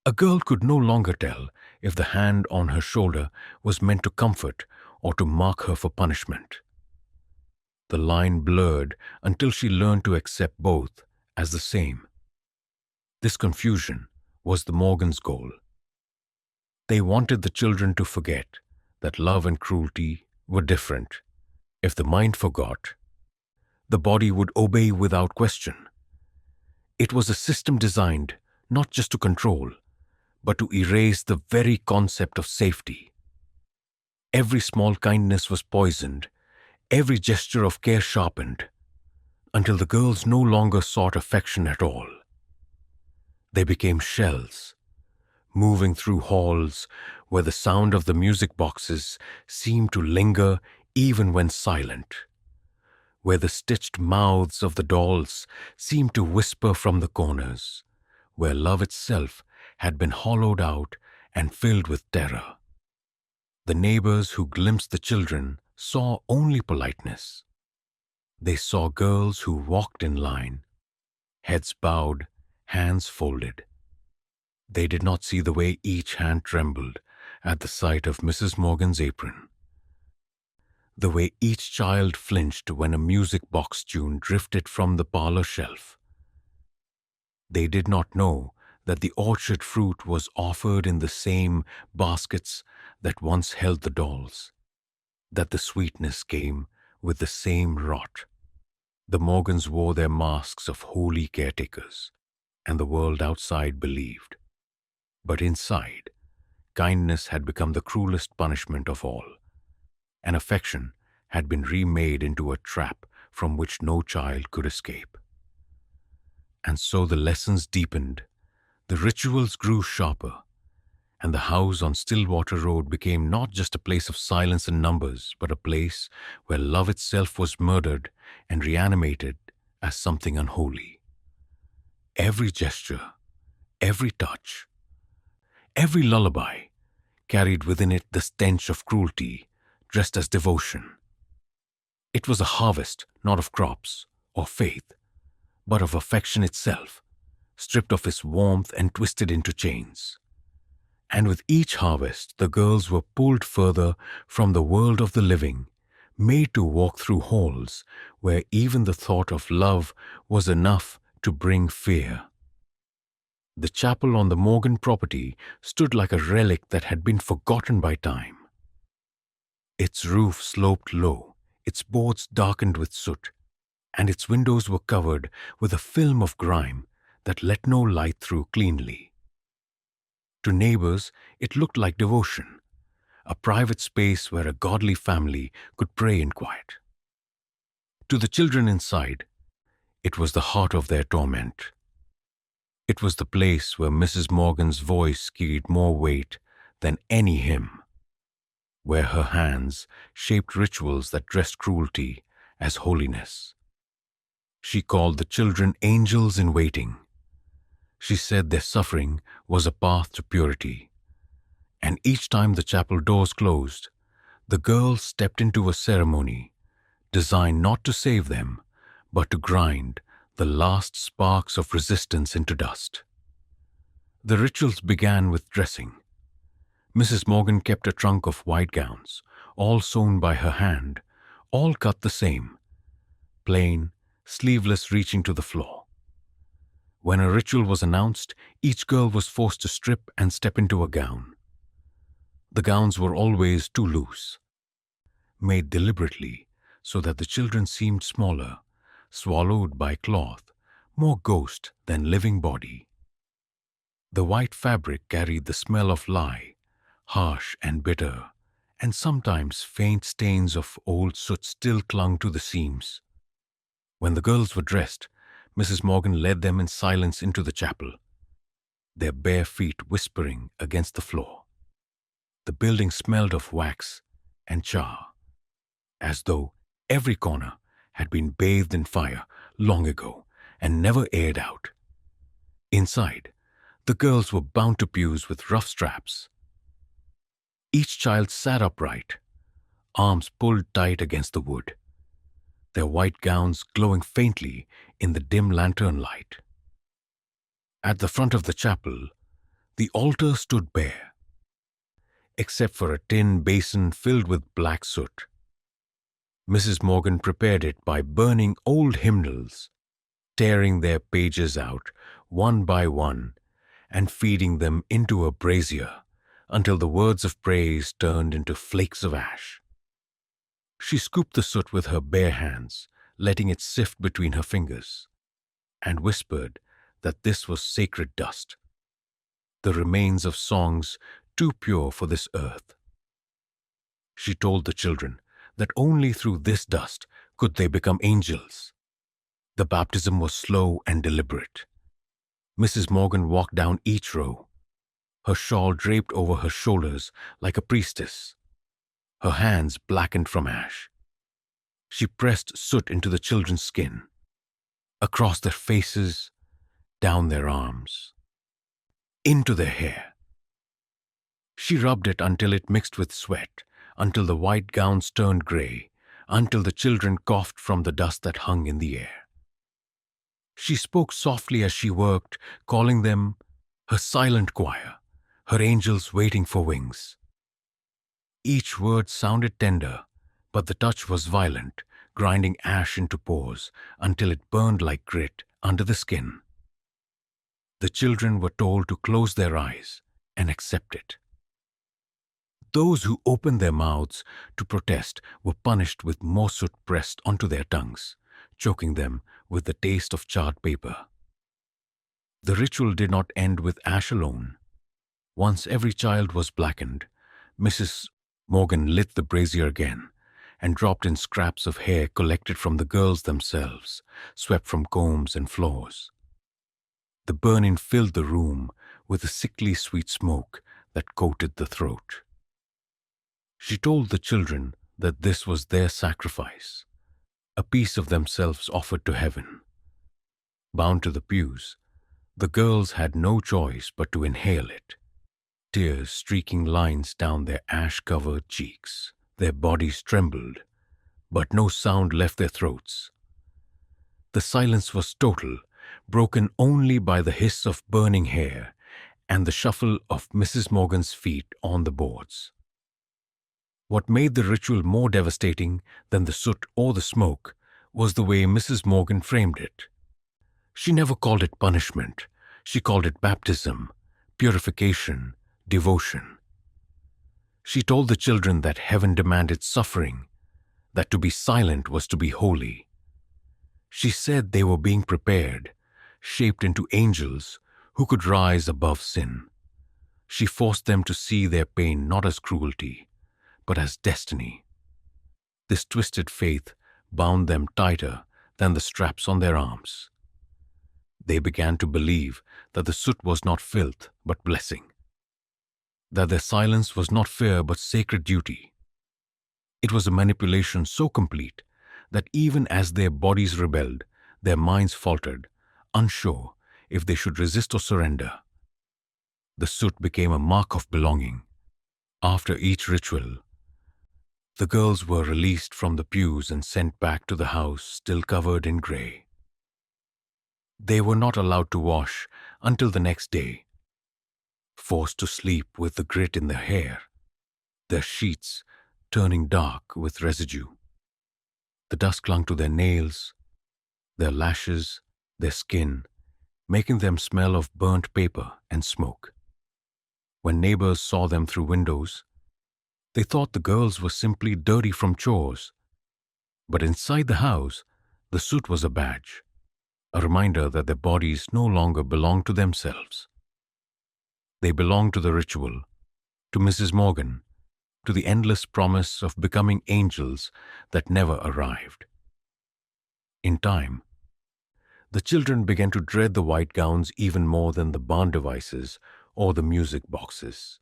A girl could no longer tell if the hand on her shoulder was meant to comfort or to mark her for punishment. The line blurred until she learned to accept both as the same. This confusion was the Morgans' goal. They wanted the children to forget that love and cruelty were different. If the mind forgot, the body would obey without question. It was a system designed not just to control, but to erase the very concept of safety. Every small kindness was poisoned, every gesture of care sharpened, until the girls no longer sought affection at all. They became shells, moving through halls where the sound of the music boxes seemed to linger even when silent, where the stitched mouths of the dolls seemed to whisper from the corners, where love itself had been hollowed out and filled with terror. The neighbors who glimpsed the children saw only politeness. They saw girls who walked in line, heads bowed, hands folded. They did not see the way each hand trembled at the sight of Mrs. Morgan's apron, the way each child flinched when a music box tune drifted from the parlor shelf. They did not know that the orchard fruit was offered in the same baskets that once held the dolls, that the sweetness came with the same rot. The Morgans wore their masks of holy caretakers, and the world outside believed. But inside, kindness had become the cruelest punishment of all. and affection had been remade into a trap from which no child could escape. And so the lessons deepened, the rituals grew sharper, and the house on Stillwater Road became not just a place of silence and numbers, but a place where love itself was murdered and reanimated as something unholy. Every gesture, every touch, every lullaby carried within it the stench of cruelty dressed as devotion. It was a harvest not of crops or faith, but of affection itself, stripped of its warmth and twisted into chains. And with each harvest, the girls were pulled further from the world of the living, made to walk through halls where even the thought of love was enough to bring fear. The chapel on the Morgan property stood like a relic that had been forgotten by time. Its roof sloped low, its boards darkened with soot, and its windows were covered with a film of grime that let no light through cleanly. To neighbors, it looked like devotion, a private space where a godly family could pray in quiet. To the children inside, it was the heart of their torment. It was the place where Mrs. Morgan's voice carried more weight than any hymn, where her hands shaped rituals that dressed cruelty as holiness. She called the children angels in waiting. She said their suffering was a path to purity. And each time the chapel doors closed, the girls stepped into a ceremony designed not to save them, but to grind the last sparks of resistance into dust. The rituals began with dressing. Mrs. Morgan kept a trunk of white gowns, all sewn by her hand, all cut the same, plain, sleeveless reaching to the floor. When a ritual was announced, each girl was forced to strip and step into a gown. The gowns were always too loose, made deliberately so that the children seemed smaller, swallowed by cloth, more ghost than living body. The white fabric carried the smell of lye, harsh and bitter, and sometimes faint stains of old soot still clung to the seams. When the girls were dressed, Mrs. Morgan led them in silence into the chapel, their bare feet whispering against the floor. The building smelled of wax and char, as though every corner had been bathed in fire long ago and never aired out. Inside, the girls were bound to pews with rough straps. Each child sat upright, arms pulled tight against the wood, their white gowns glowing faintly in the dim lantern light. At the front of the chapel, the altar stood bare, except for a tin basin filled with black soot. Mrs. Morgan prepared it by burning old hymnals, tearing their pages out one by one and feeding them into a brazier until the words of praise turned into flakes of ash. She scooped the soot with her bare hands, letting it sift between her fingers, and whispered that this was sacred dust, the remains of songs too pure for this earth. She told the children that only through this dust could they become angels. The baptism was slow and deliberate. Mrs. Morgan walked down each row, her shawl draped over her shoulders like a priestess, her hands blackened from ash. She pressed soot into the children's skin, across their faces, down their arms, into their hair. She rubbed it until it mixed with sweat, until the white gowns turned gray, until the children coughed from the dust that hung in the air. She spoke softly as she worked, calling them her silent choir, her angels waiting for wings. Each word sounded tender, but the touch was violent, grinding ash into pores until it burned like grit under the skin. The children were told to close their eyes and accept it. Those who opened their mouths to protest were punished with more soot pressed onto their tongues, choking them with the taste of charred paper. The ritual did not end with ash alone. Once every child was blackened, Mrs. Morgan lit the brazier again, and dropped in scraps of hair collected from the girls themselves, swept from combs and floors. The burning filled the room with a sickly sweet smoke that coated the throat. She told the children that this was their sacrifice, a piece of themselves offered to heaven. Bound to the pews, the girls had no choice but to inhale it, tears streaking lines down their ash-covered cheeks. Their bodies trembled, but no sound left their throats. The silence was total, broken only by the hiss of burning hair and the shuffle of Mrs. Morgan's feet on the boards. What made the ritual more devastating than the soot or the smoke was the way Mrs. Morgan framed it. She never called it punishment. She called it baptism, purification, devotion. She told the children that heaven demanded suffering, that to be silent was to be holy. She said they were being prepared, shaped into angels who could rise above sin. She forced them to see their pain not as cruelty, but as destiny. This twisted faith bound them tighter than the straps on their arms. They began to believe that the soot was not filth but blessing, that their silence was not fear but sacred duty. It was a manipulation so complete that even as their bodies rebelled, their minds faltered, unsure if they should resist or surrender. The soot became a mark of belonging. After each ritual, the girls were released from the pews and sent back to the house still covered in grey. They were not allowed to wash until the next day, forced to sleep with the grit in their hair, their sheets turning dark with residue. The dust clung to their nails, their lashes, their skin, making them smell of burnt paper and smoke. When neighbors saw them through windows, they thought the girls were simply dirty from chores. But inside the house, the soot was a badge, a reminder that their bodies no longer belonged to themselves. They belonged to the ritual, to Mrs. Morgan, to the endless promise of becoming angels that never arrived. In time, the children began to dread the white gowns even more than the barn devices or the music boxes.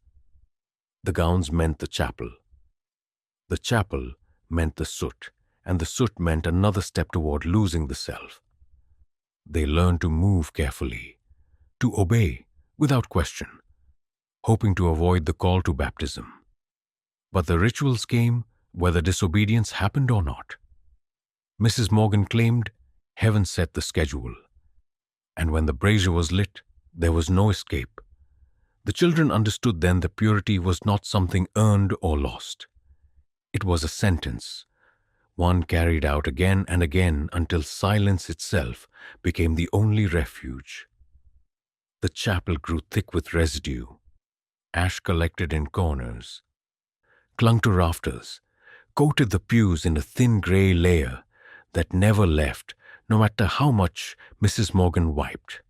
The gowns meant the chapel. The chapel meant the soot, and the soot meant another step toward losing the self. They learned to move carefully, to obey without question, hoping to avoid the call to baptism. But the rituals came whether disobedience happened or not. Mrs. Morgan claimed heaven set the schedule, and when the brazier was lit, there was no escape. The children understood then that purity was not something earned or lost. It was a sentence, one carried out again and again until silence itself became the only refuge. The chapel grew thick with residue. Ash collected in corners, clung to rafters, coated the pews in a thin grey layer that never left, no matter how much Mrs. Morgan wiped.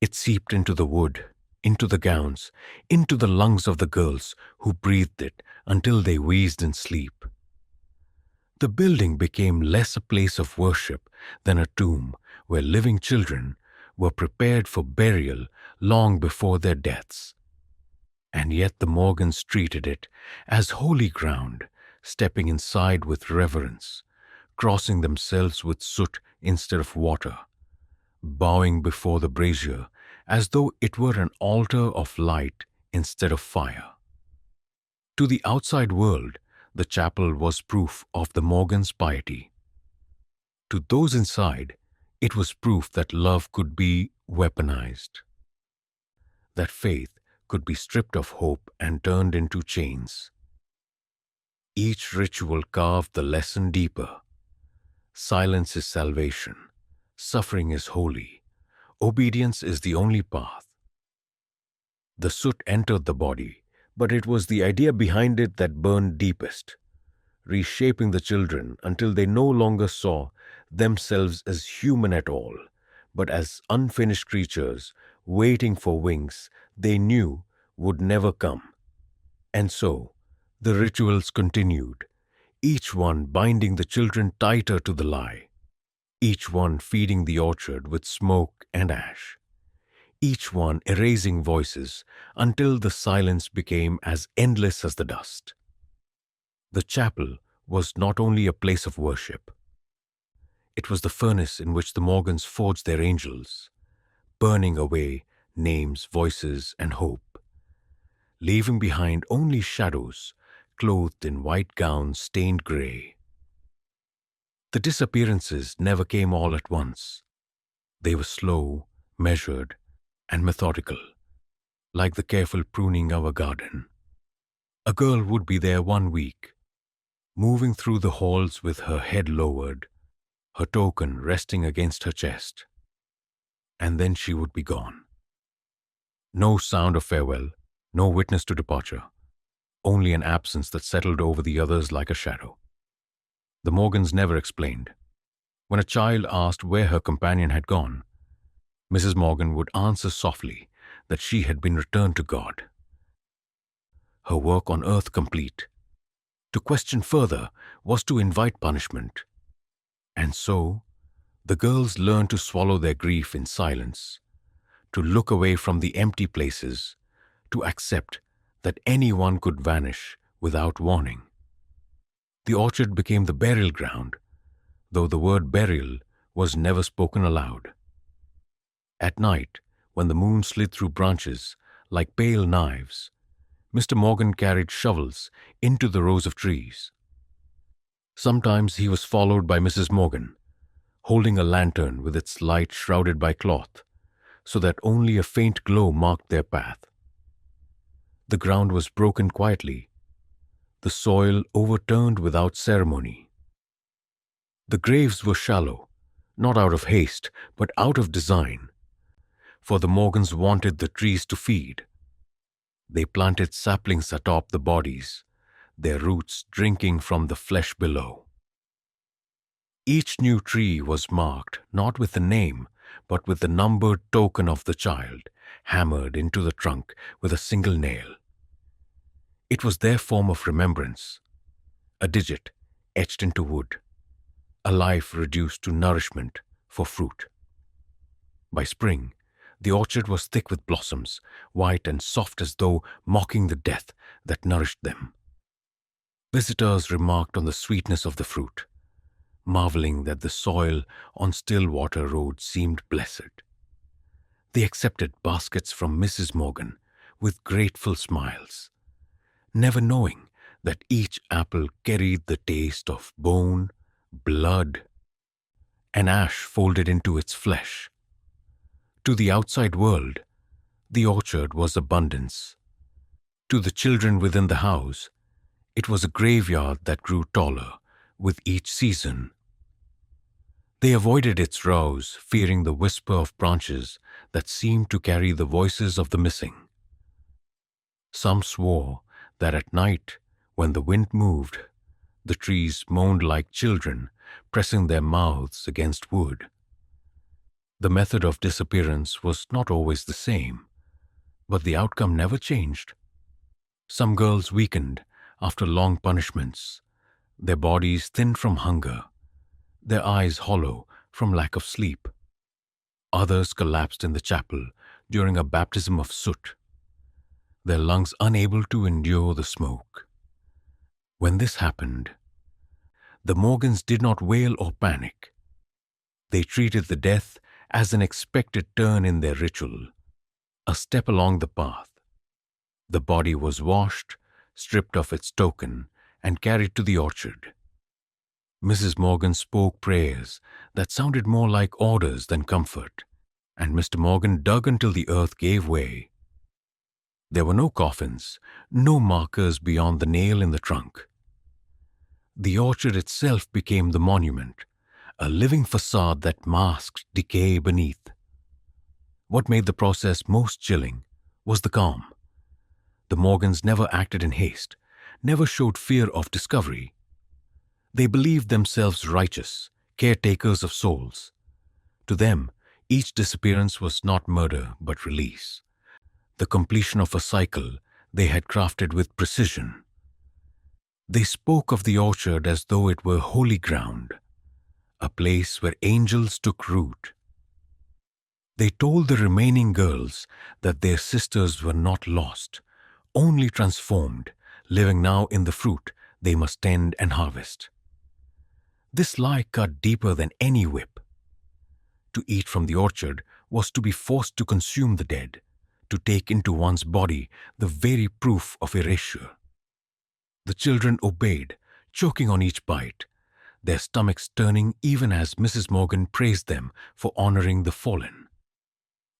It seeped into the wood, into the gowns, into the lungs of the girls who breathed it until they wheezed in sleep. The building became less a place of worship than a tomb where living children were prepared for burial long before their deaths. And yet the Morgans treated it as holy ground, stepping inside with reverence, crossing themselves with soot instead of water, bowing before the brazier as though it were an altar of light instead of fire. To the outside world, the chapel was proof of the Morgans' piety. To those inside, it was proof that love could be weaponized, that faith could be stripped of hope and turned into chains. Each ritual carved the lesson deeper. Silence is salvation. Suffering is holy. Obedience is the only path. The soot entered the body, but it was the idea behind it that burned deepest, reshaping the children until they no longer saw themselves as human at all, but as unfinished creatures waiting for wings they knew would never come. And so, the rituals continued, each one binding the children tighter to the lie, each one feeding the orchard with smoke and ash, each one erasing voices until the silence became as endless as the dust. The chapel was not only a place of worship, it was the furnace in which the Morgans forged their angels, burning away names, voices, and hope, leaving behind only shadows clothed in white gowns stained gray. The disappearances never came all at once. They were slow, measured, and methodical, like the careful pruning of a garden. A girl would be there 1 week, moving through the halls with her head lowered, her token resting against her chest. And then she would be gone. No sound of farewell, no witness to departure, only an absence that settled over the others like a shadow. The Morgans never explained. When a child asked where her companion had gone, Mrs. Morgan would answer softly that she had been returned to God. Her work on earth complete. To question further was to invite punishment. And so, the girls learned to swallow their grief in silence, to look away from the empty places, to accept that anyone could vanish without warning. The orchard became the burial ground, though the word burial was never spoken aloud. At night, when the moon slid through branches like pale knives, Mr. Morgan carried shovels into the rows of trees. Sometimes he was followed by Mrs. Morgan, holding a lantern with its light shrouded by cloth, so that only a faint glow marked their path. The ground was broken quietly, the soil overturned without ceremony. The graves were shallow, not out of haste, but out of design, for the Morgans wanted the trees to feed. They planted saplings atop the bodies, their roots drinking from the flesh below. Each new tree was marked not with a name, but with the numbered token of the child, hammered into the trunk with a single nail. It was their form of remembrance, a digit etched into wood, a life reduced to nourishment for fruit. By spring, the orchard was thick with blossoms, white and soft as though mocking the death that nourished them. Visitors remarked on the sweetness of the fruit, marveling that the soil on Stillwater Road seemed blessed. They accepted baskets from Mrs. Morgan with grateful smiles, never knowing that each apple carried the taste of bone, blood, and ash folded into its flesh. To the outside world, the orchard was abundance. To the children within the house, it was a graveyard that grew taller with each season. They avoided its rows, fearing the whisper of branches that seemed to carry the voices of the missing. Some swore that at night, when the wind moved, the trees moaned like children, pressing their mouths against wood. The method of disappearance was not always the same, but the outcome never changed. Some girls weakened after long punishments, their bodies thin from hunger, their eyes hollow from lack of sleep. Others collapsed in the chapel during a baptism of soot, their lungs unable to endure the smoke. When this happened, the Morgans did not wail or panic. They treated the death as an expected turn in their ritual, a step along the path. The body was washed, stripped of its token, and carried to the orchard. Mrs. Morgan spoke prayers that sounded more like orders than comfort, and Mr. Morgan dug until the earth gave way. There were no coffins, no markers beyond the nail in the trunk. The orchard itself became the monument, a living facade that masked decay beneath. What made the process most chilling was the calm. The Morgans never acted in haste, never showed fear of discovery. They believed themselves righteous, caretakers of souls. To them, each disappearance was not murder but release, the completion of a cycle they had crafted with precision. They spoke of the orchard as though it were holy ground, a place where angels took root. They told the remaining girls that their sisters were not lost, only transformed, living now in the fruit they must tend and harvest. This lie cut deeper than any whip. To eat from the orchard was to be forced to consume the dead, to take into one's body the very proof of erasure. The children obeyed, choking on each bite, their stomachs turning even as Mrs. Morgan praised them for honoring the fallen.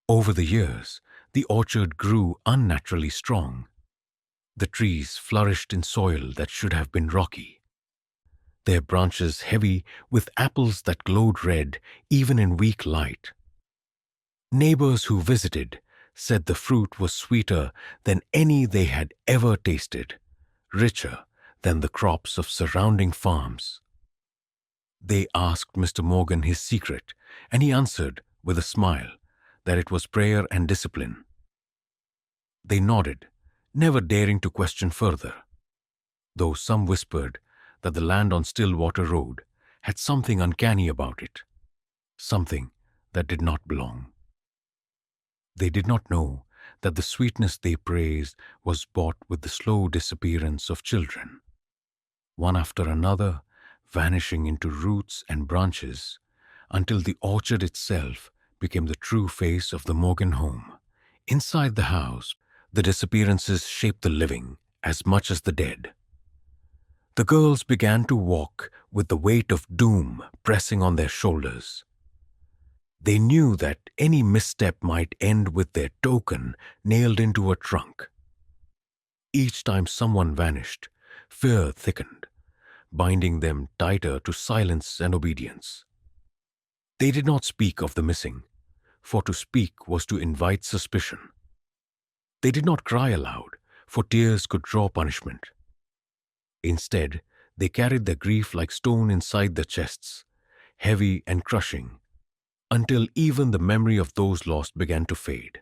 Over the years, the orchard grew unnaturally strong. The trees flourished in soil that should have been rocky, their branches heavy with apples that glowed red even in weak light. Neighbors who visited said the fruit was sweeter than any they had ever tasted, richer than the crops of surrounding farms. They asked Mr. Morgan his secret, and he answered with a smile that it was prayer and discipline. They nodded, never daring to question further, though some whispered that the land on Stillwater Road had something uncanny about it, something that did not belong. They did not know that the sweetness they praised was bought with the slow disappearance of children, one after another vanishing into roots and branches until the orchard itself became the true face of the Morgan home. Inside the house, the disappearances shaped the living as much as the dead. The girls began to walk with the weight of doom pressing on their shoulders. They knew that any misstep might end with their token nailed into a trunk. Each time someone vanished, fear thickened, binding them tighter to silence and obedience. They did not speak of the missing, for to speak was to invite suspicion. They did not cry aloud, for tears could draw punishment. Instead, they carried their grief like stone inside their chests, heavy and crushing, until even the memory of those lost began to fade.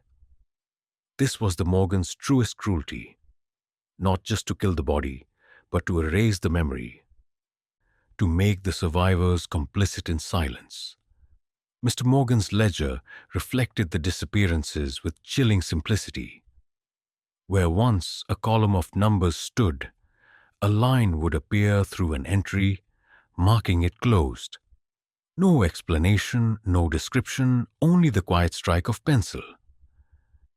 This was the Morgans' truest cruelty, not just to kill the body, but to erase the memory, to make the survivors complicit in silence. Mr. Morgan's ledger reflected the disappearances with chilling simplicity. Where once a column of numbers stood, a line would appear through an entry, marking it closed. No explanation, no description, only the quiet strike of pencil.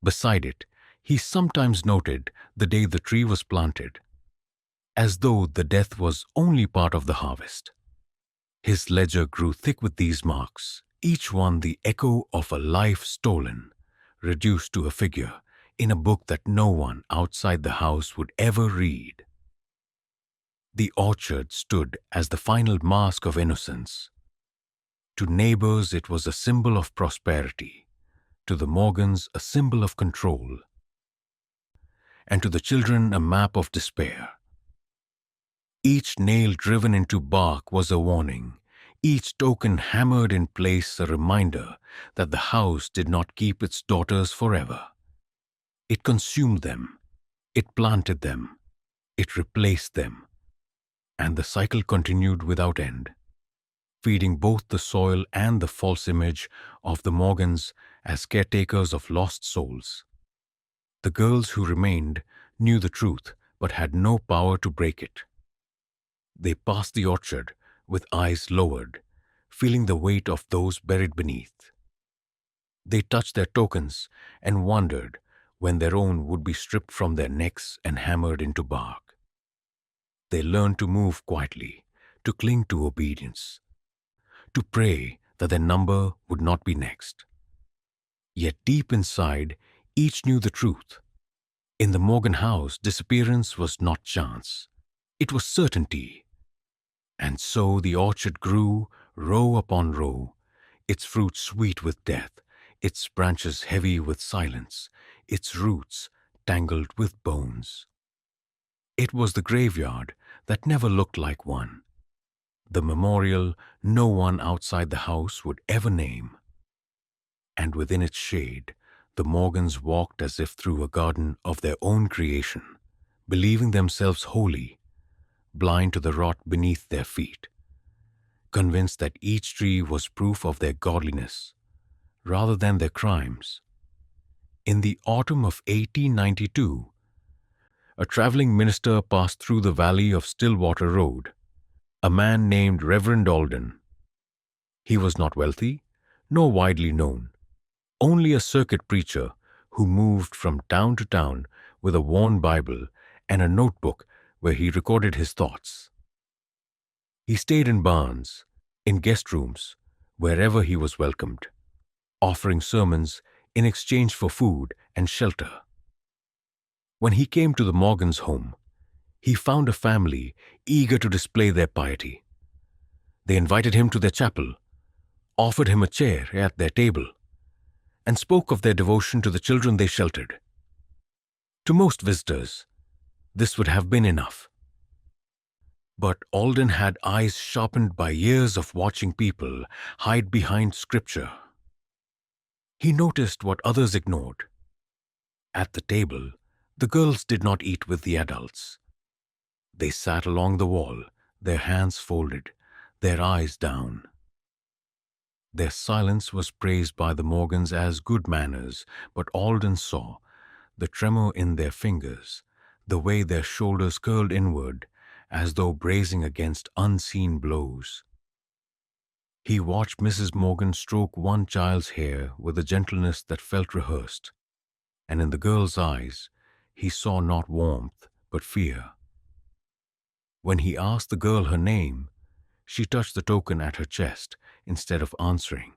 Beside it, he sometimes noted the day the tree was planted, as though the death was only part of the harvest. His ledger grew thick with these marks, each one the echo of a life stolen, reduced to a figure in a book that no one outside the house would ever read. The orchard stood as the final mask of innocence. To neighbors it was a symbol of prosperity, to the Morgans a symbol of control, and to the children a map of despair. Each nail driven into bark was a warning, each token hammered in place a reminder that the house did not keep its daughters forever. It consumed them, it planted them, it replaced them, and the cycle continued without end, feeding both the soil and the false image of the Morgans as caretakers of lost souls. The girls who remained knew the truth but had no power to break it. They passed the orchard with eyes lowered, feeling the weight of those buried beneath. They touched their tokens and wondered when their own would be stripped from their necks and hammered into bark. They learned to move quietly, to cling to obedience, to pray that their number would not be next. Yet deep inside, each knew the truth. In the Morgan house, disappearance was not chance. It was certainty. And so the orchard grew, row upon row, its fruit sweet with death, its branches heavy with silence, its roots tangled with bones. It was the graveyard that never looked like one, the memorial no one outside the house would ever name. And within its shade, the Morgans walked as if through a garden of their own creation, believing themselves holy, blind to the rot beneath their feet, convinced that each tree was proof of their godliness rather than their crimes. In the autumn of 1892, a traveling minister passed through the valley of Stillwater Road, a man named Reverend Alden. He was not wealthy, nor widely known, only a circuit preacher who moved from town to town with a worn Bible and a notebook where he recorded his thoughts. He stayed in barns, in guest rooms, wherever he was welcomed, offering sermons in exchange for food and shelter. When he came to the Morgans' home, he found a family eager to display their piety. They invited him to their chapel, offered him a chair at their table, and spoke of their devotion to the children they sheltered. To most visitors, this would have been enough. But Alden had eyes sharpened by years of watching people hide behind Scripture. He noticed what others ignored. At the table, the girls did not eat with the adults. They sat along the wall, their hands folded, their eyes down. Their silence was praised by the Morgans as good manners, but Alden saw the tremor in their fingers, the way their shoulders curled inward, as though bracing against unseen blows. He watched Mrs. Morgan stroke one child's hair with a gentleness that felt rehearsed, and in the girl's eyes he saw not warmth but fear. When he asked the girl her name, she touched the token at her chest instead of answering.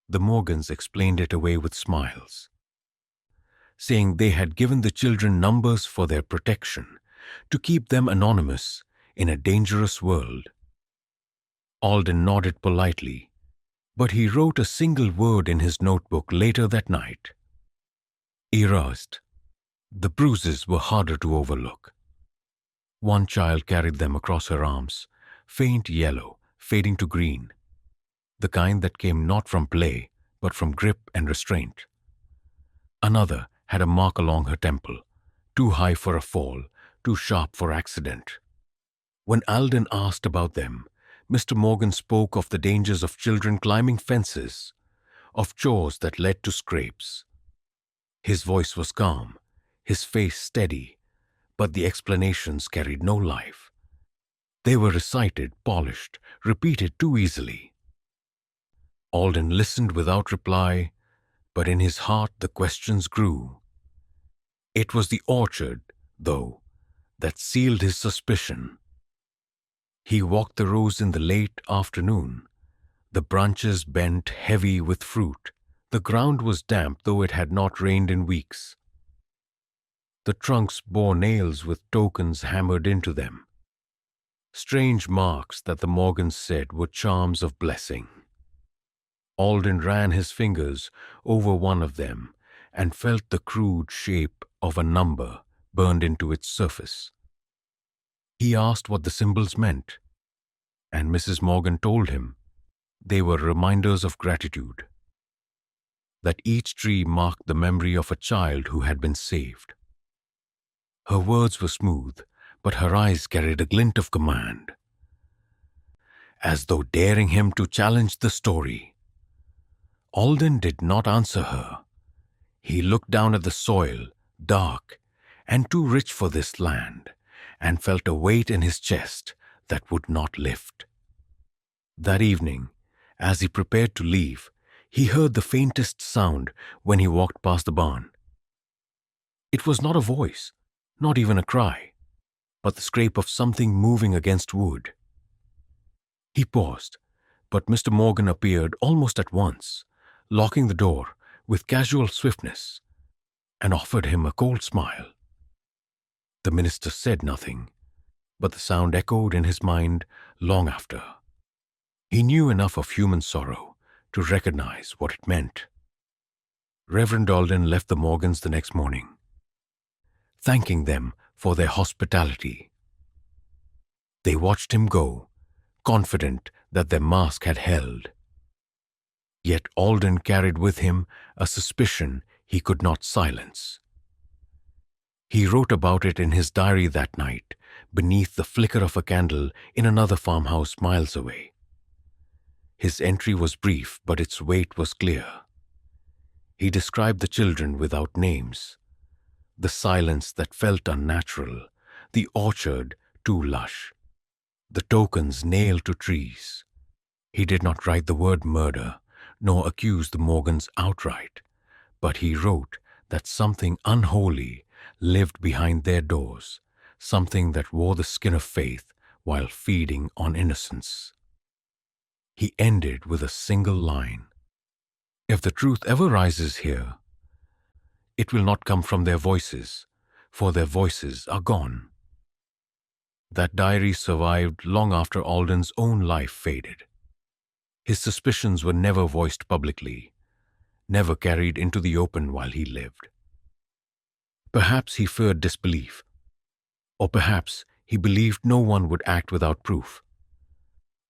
The Morgans explained it away with smiles, saying they had given the children numbers for their protection, to keep them anonymous in a dangerous world. Alden nodded politely, but he wrote a single word in his notebook later that night. Erased. The bruises were harder to overlook. One child carried them across her arms, faint yellow, fading to green, the kind that came not from play, but from grip and restraint. Another had a mark along her temple, too high for a fall, too sharp for accident. When Alden asked about them, Mr. Morgan spoke of the dangers of children climbing fences, of chores that led to scrapes. His voice was calm, his face steady, but the explanations carried no life. They were recited, polished, repeated too easily. Alden listened without reply, but in his heart the questions grew. It was the orchard, though, that sealed his suspicion. He walked the rows in the late afternoon. The branches bent heavy with fruit. The ground was damp, though it had not rained in weeks. The trunks bore nails with tokens hammered into them, strange marks that the Morgans said were charms of blessing. Alden ran his fingers over one of them and felt the crude shape of a number burned into its surface. He asked what the symbols meant, and Mrs. Morgan told him they were reminders of gratitude, that each tree marked the memory of a child who had been saved. Her words were smooth, but her eyes carried a glint of command, as though daring him to challenge the story. Alden did not answer her. He looked down at the soil, dark and too rich for this land, and felt a weight in his chest that would not lift. That evening, as he prepared to leave, he heard the faintest sound when he walked past the barn. It was not a voice, not even a cry, but the scrape of something moving against wood. He paused, but Mr. Morgan appeared almost at once, locking the door with casual swiftness, and offered him a cold smile. The minister said nothing, but the sound echoed in his mind long after. He knew enough of human sorrow to recognize what it meant. Reverend Alden left the Morgans the next morning, thanking them for their hospitality. They watched him go, confident that their mask had held. Yet Alden carried with him a suspicion he could not silence. He wrote about it in his diary that night, beneath the flicker of a candle in another farmhouse miles away. His entry was brief, but its weight was clear. He described the children without names, the silence that felt unnatural, the orchard too lush, the tokens nailed to trees. He did not write the word murder, nor accuse the Morgans outright, but he wrote that something unholy lived behind their doors, something that wore the skin of faith while feeding on innocence. He ended with a single line. If the truth ever rises here, it will not come from their voices, for their voices are gone. That diary survived long after Alden's own life faded. His suspicions were never voiced publicly, never carried into the open while he lived. Perhaps he feared disbelief, or perhaps he believed no one would act without proof.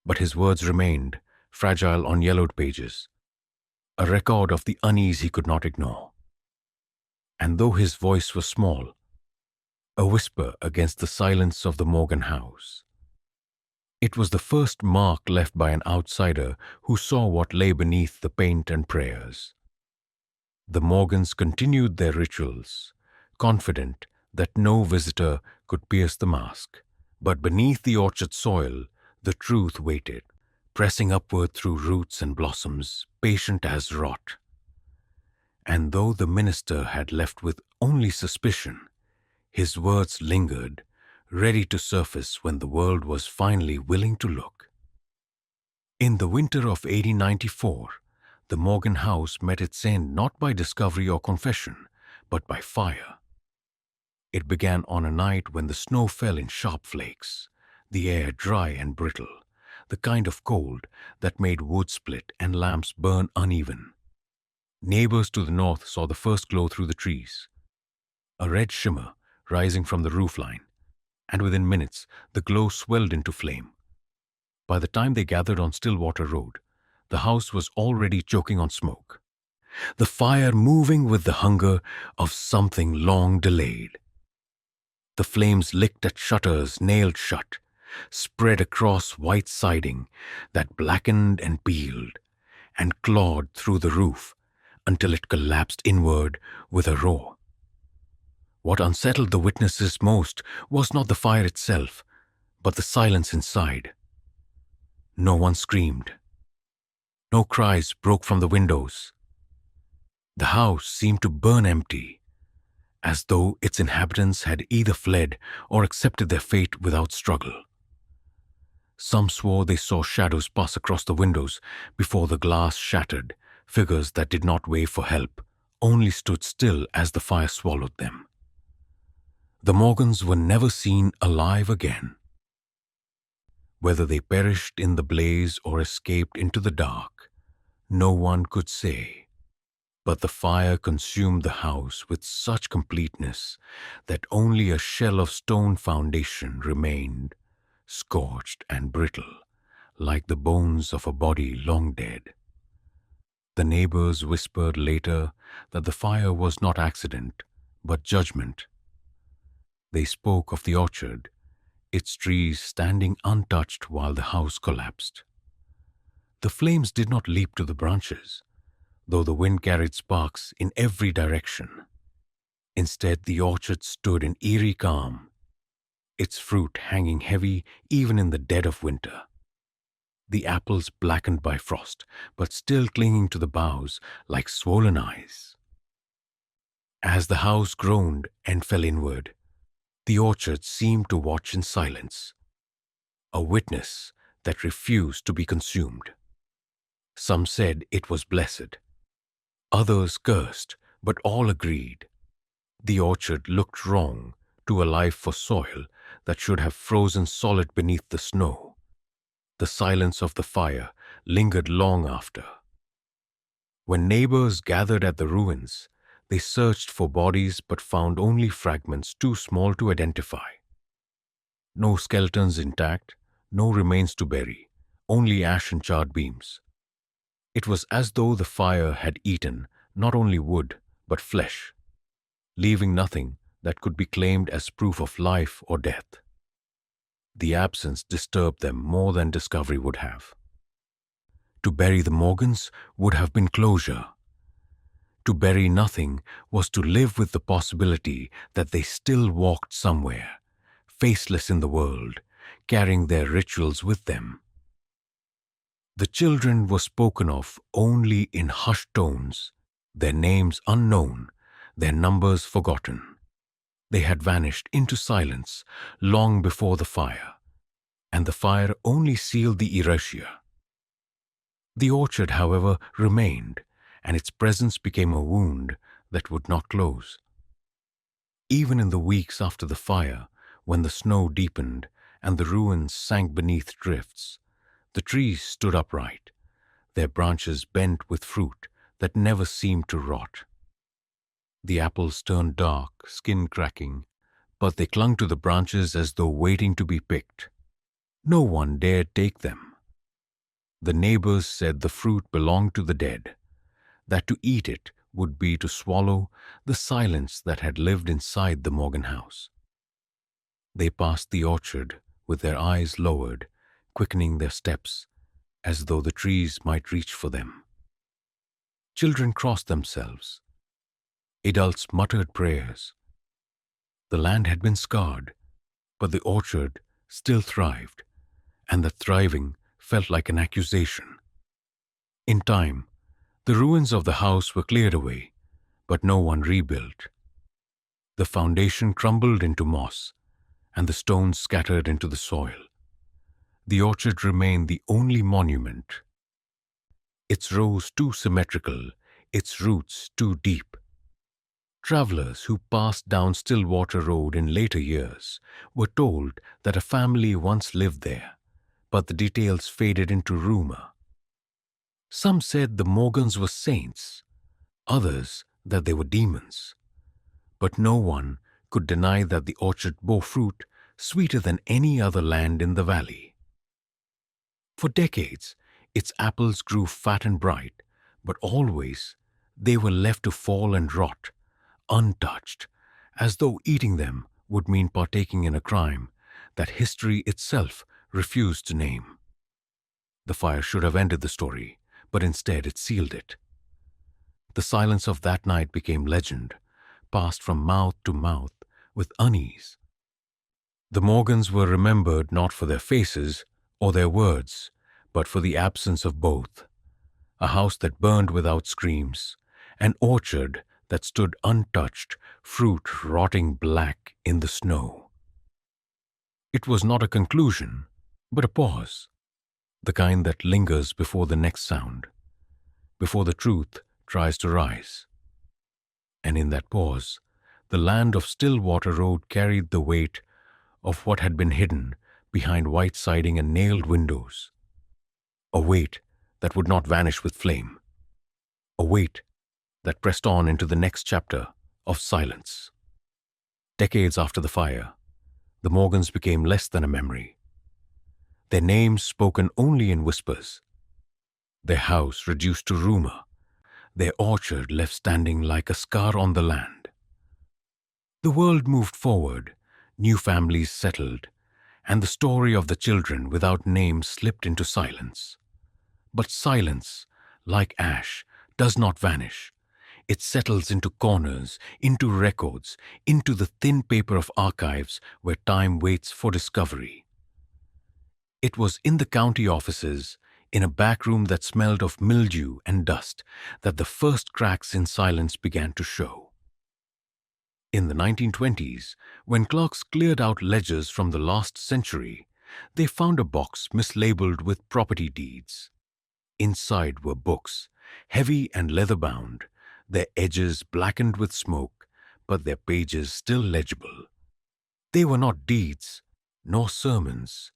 But his words remained, fragile on yellowed pages, a record of the unease he could not ignore. And though his voice was small, a whisper against the silence of the Morgan house, it was the first mark left by an outsider who saw what lay beneath the paint and prayers. The Morgans continued their rituals, confident that no visitor could pierce the mask. But beneath the orchard soil, the truth waited, pressing upward through roots and blossoms, patient as rot. And though the minister had left with only suspicion, his words lingered, ready to surface when the world was finally willing to look. In the winter of 1894, the Morgan house met its end not by discovery or confession, but by fire. It began on a night when the snow fell in sharp flakes, the air dry and brittle, the kind of cold that made wood split and lamps burn uneven. Neighbors to the north saw the first glow through the trees, a red shimmer rising from the roofline, and within minutes the glow swelled into flame. By the time they gathered on Stillwater Road, the house was already choking on smoke, the fire moving with the hunger of something long delayed. The flames licked at shutters nailed shut, spread across white siding that blackened and peeled, and clawed through the roof until it collapsed inward with a roar. What unsettled the witnesses most was not the fire itself, but the silence inside. No one screamed. No cries broke from the windows. The house seemed to burn empty, as though its inhabitants had either fled or accepted their fate without struggle. Some swore they saw shadows pass across the windows before the glass shattered, figures that did not wave for help, only stood still as the fire swallowed them. The Morgans were never seen alive again. Whether they perished in the blaze or escaped into the dark, no one could say. But the fire consumed the house with such completeness that only a shell of stone foundation remained, scorched and brittle, like the bones of a body long dead. The neighbors whispered later that the fire was not accident, but judgment. They spoke of the orchard, its trees standing untouched while the house collapsed. The flames did not leap to the branches, though the wind carried sparks in every direction. Instead, the orchard stood in eerie calm, its fruit hanging heavy even in the dead of winter. The apples blackened by frost, but still clinging to the boughs like swollen eyes. As the house groaned and fell inward, the orchard seemed to watch in silence, a witness that refused to be consumed. Some said it was blessed. Others cursed, but all agreed. The orchard looked wrong to a life for soil that should have frozen solid beneath the snow. The silence of the fire lingered long after. When neighbors gathered at the ruins, they searched for bodies but found only fragments too small to identify. No skeletons intact, no remains to bury, only ash and charred beams. It was as though the fire had eaten not only wood but flesh, leaving nothing that could be claimed as proof of life or death. The absence disturbed them more than discovery would have. To bury the Morgans would have been closure. To bury nothing was to live with the possibility that they still walked somewhere, faceless in the world, carrying their rituals with them. The children were spoken of only in hushed tones, their names unknown, their numbers forgotten. They had vanished into silence long before the fire, and the fire only sealed the inertia. The orchard, however, remained, and its presence became a wound that would not close. Even in the weeks after the fire, when the snow deepened and the ruins sank beneath drifts, the trees stood upright, their branches bent with fruit that never seemed to rot. The apples turned dark, skin cracking, but they clung to the branches as though waiting to be picked. No one dared take them. The neighbors said the fruit belonged to the dead, that to eat it would be to swallow the silence that had lived inside the Morgan house. They passed the orchard with their eyes lowered, quickening their steps, as though the trees might reach for them. Children crossed themselves. Adults muttered prayers. The land had been scarred, but the orchard still thrived, and that thriving felt like an accusation. In time, the ruins of the house were cleared away, but no one rebuilt. The foundation crumbled into moss, and the stones scattered into the soil. The orchard remained the only monument. Its rows too symmetrical, its roots too deep. Travelers who passed down Stillwater Road in later years were told that a family once lived there, but the details faded into rumor. Some said the Morgans were saints, others that they were demons. But no one could deny that the orchard bore fruit sweeter than any other land in the valley. For decades, its apples grew fat and bright, but always they were left to fall and rot, untouched, as though eating them would mean partaking in a crime that history itself refused to name. The fire should have ended the story, but instead it sealed it. The silence of that night became legend, passed from mouth to mouth with unease. The Morgans were remembered not for their faces or their words, but for the absence of both. A house that burned without screams, an orchard that stood untouched, fruit rotting black in the snow. It was not a conclusion, but a pause, the kind that lingers before the next sound, before the truth tries to rise. And in that pause, the land of Stillwater Road carried the weight of what had been hidden behind white siding and nailed windows. A weight that would not vanish with flame. A weight that pressed on into the next chapter of silence. Decades after the fire, the Morgans became less than a memory. Their names spoken only in whispers. Their house reduced to rumor. Their orchard left standing like a scar on the land. The world moved forward, new families settled, and the story of the children without names slipped into silence. But silence, like ash, does not vanish. It settles into corners, into records, into the thin paper of archives where time waits for discovery. It was in the county offices, in a back room that smelled of mildew and dust, that the first cracks in silence began to show. In the 1920s, when clerks cleared out ledgers from the last century, they found a box mislabeled with property deeds. Inside were books, heavy and leather-bound, their edges blackened with smoke, but their pages still legible. They were not deeds, nor sermons,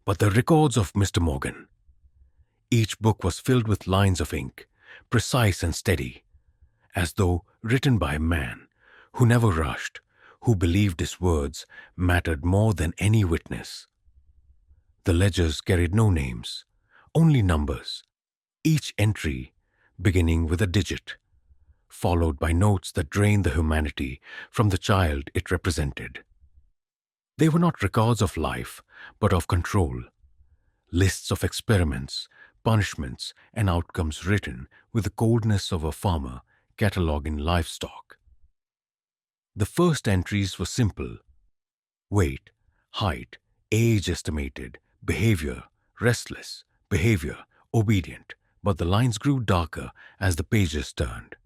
but the records of Mr. Morgan. Each book was filled with lines of ink, precise and steady, as though written by a man who never rushed, who believed his words mattered more than any witness. The ledgers carried no names, only numbers, each entry beginning with a digit, followed by notes that drained the humanity from the child it represented. They were not records of life, but of control, lists of experiments, punishments, and outcomes written with the coldness of a farmer cataloguing livestock. The first entries were simple: weight, height, age estimated, behavior, restless, behavior, obedient, but the lines grew darker as the pages turned.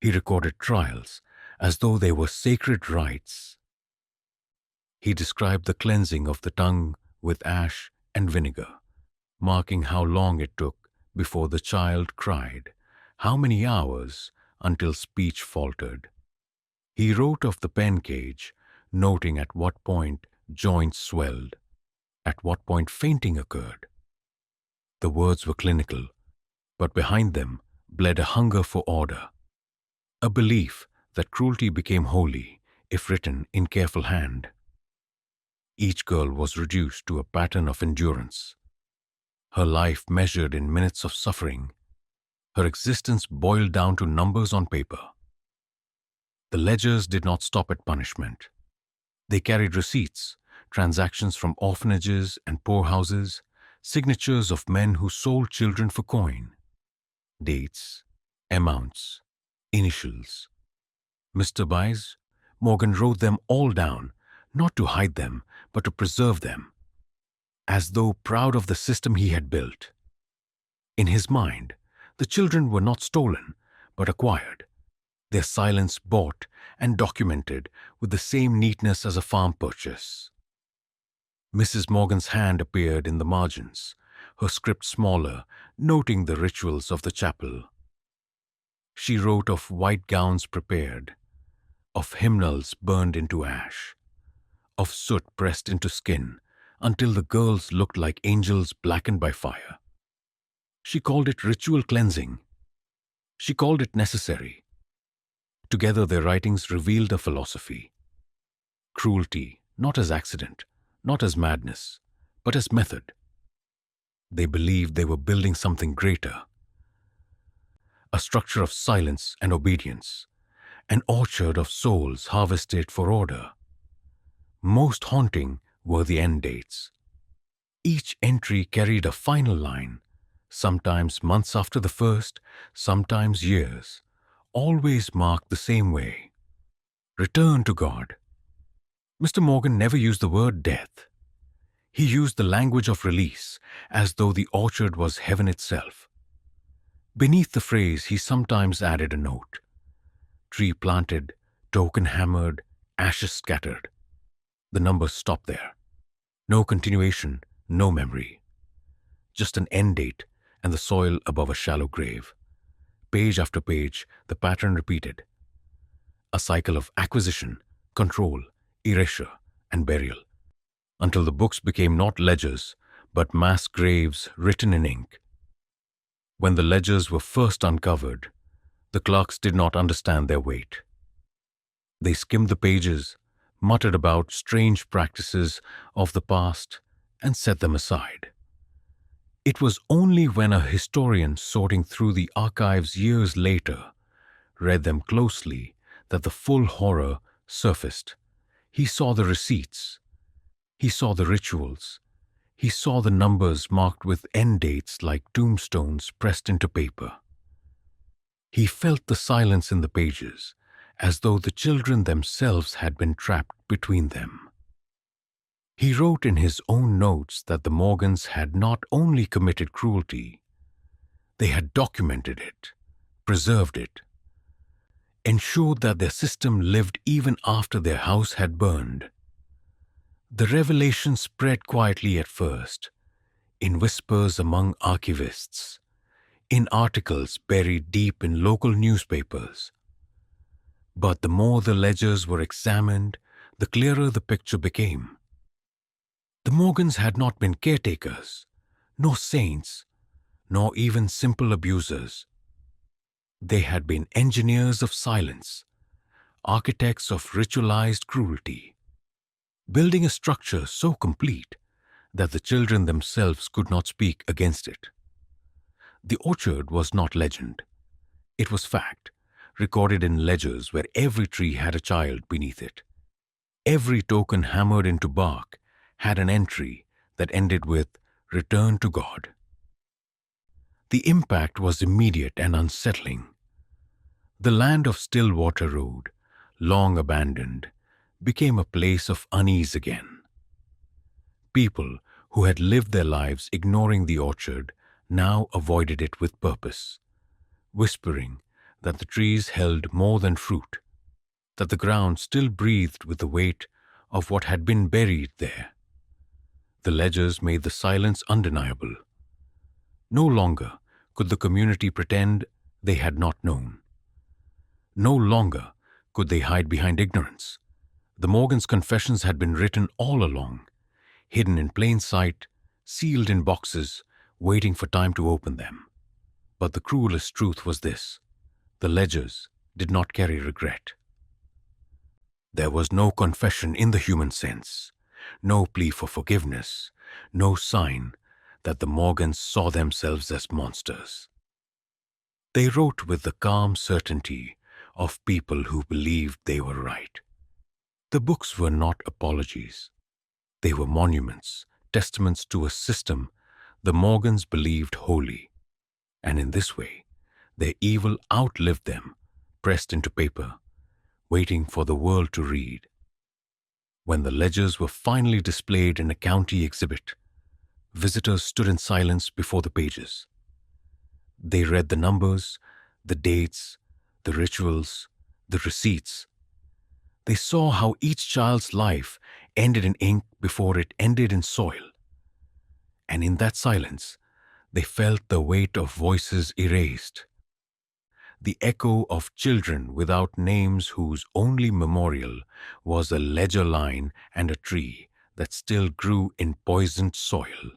He recorded trials as though they were sacred rites. He described the cleansing of the tongue with ash and vinegar, marking how long it took before the child cried, how many hours until speech faltered. He wrote of the pen cage, noting at what point joints swelled, at what point fainting occurred. The words were clinical, but behind them bled a hunger for order, a belief that cruelty became holy if written in careful hand. Each girl was reduced to a pattern of endurance, her life measured in minutes of suffering, her existence boiled down to numbers on paper. The ledgers did not stop at punishment. They carried receipts, transactions from orphanages and poorhouses, signatures of men who sold children for coin, dates, amounts, initials. Mr. Byes, Morgan wrote them all down, not to hide them, but to preserve them, as though proud of the system he had built. In his mind, the children were not stolen, but acquired, their silence bought and documented with the same neatness as a farm purchase. Mrs. Morgan's hand appeared in the margins, her script smaller, noting the rituals of the chapel. She wrote of white gowns prepared, of hymnals burned into ash, of soot pressed into skin until the girls looked like angels blackened by fire. She called it ritual cleansing. She called it necessary. Together their writings revealed a philosophy: cruelty not as accident, not as madness, but as method. They believed they were building something greater, a structure of silence and obedience, an orchard of souls harvested for order. Most haunting were the end dates. Each entry carried a final line, sometimes months after the first, sometimes years, always marked the same way: return to God. Mr. Morgan never used the word death. He used the language of release, as though the orchard was heaven itself. Beneath the phrase, he sometimes added a note: tree planted, token hammered, ashes scattered. The numbers stopped there. No continuation, no memory. Just an end date and the soil above a shallow grave. Page after page, the pattern repeated. A cycle of acquisition, control, erasure, and burial, until the books became not ledgers, but mass graves written in ink. When the ledgers were first uncovered, the clerks did not understand their weight. They skimmed the pages, muttered about strange practices of the past, and set them aside. It was only when a historian sorting through the archives years later read them closely that the full horror surfaced. He saw the receipts. He saw the rituals. He saw the numbers marked with end dates like tombstones pressed into paper. He felt the silence in the pages, as though the children themselves had been trapped between them. He wrote in his own notes that the Morgans had not only committed cruelty, they had documented it, preserved it, ensured that their system lived even after their house had burned. The revelation spread quietly at first, in whispers among archivists, in articles buried deep in local newspapers. But the more the ledgers were examined, the clearer the picture became. The Morgans had not been caretakers, nor saints, nor even simple abusers. They had been engineers of silence, architects of ritualized cruelty, building a structure so complete that the children themselves could not speak against it. The orchard was not legend. It was fact, recorded in ledgers where every tree had a child beneath it. Every token hammered into bark had an entry that ended with "Return to God." The impact was immediate and unsettling. The land of Stillwater Road, long abandoned, became a place of unease again. People who had lived their lives ignoring the orchard now avoided it with purpose, whispering that the trees held more than fruit, that the ground still breathed with the weight of what had been buried there. The ledgers made the silence undeniable. No longer could the community pretend they had not known. No longer could they hide behind ignorance. The Morgans' confessions had been written all along, hidden in plain sight, sealed in boxes, waiting for time to open them. But the cruelest truth was this: the ledgers did not carry regret. There was no confession in the human sense, no plea for forgiveness, no sign that the Morgans saw themselves as monsters. They wrote with the calm certainty of people who believed they were right. The books were not apologies. They were monuments, testaments to a system the Morgans believed holy. And in this way, their evil outlived them, pressed into paper, waiting for the world to read. When the ledgers were finally displayed in a county exhibit, visitors stood in silence before the pages. They read the numbers, the dates, the rituals, the receipts. They saw how each child's life ended in ink before it ended in soil. And in that silence, they felt the weight of voices erased, the echo of children without names whose only memorial was a ledger line and a tree that still grew in poisoned soil.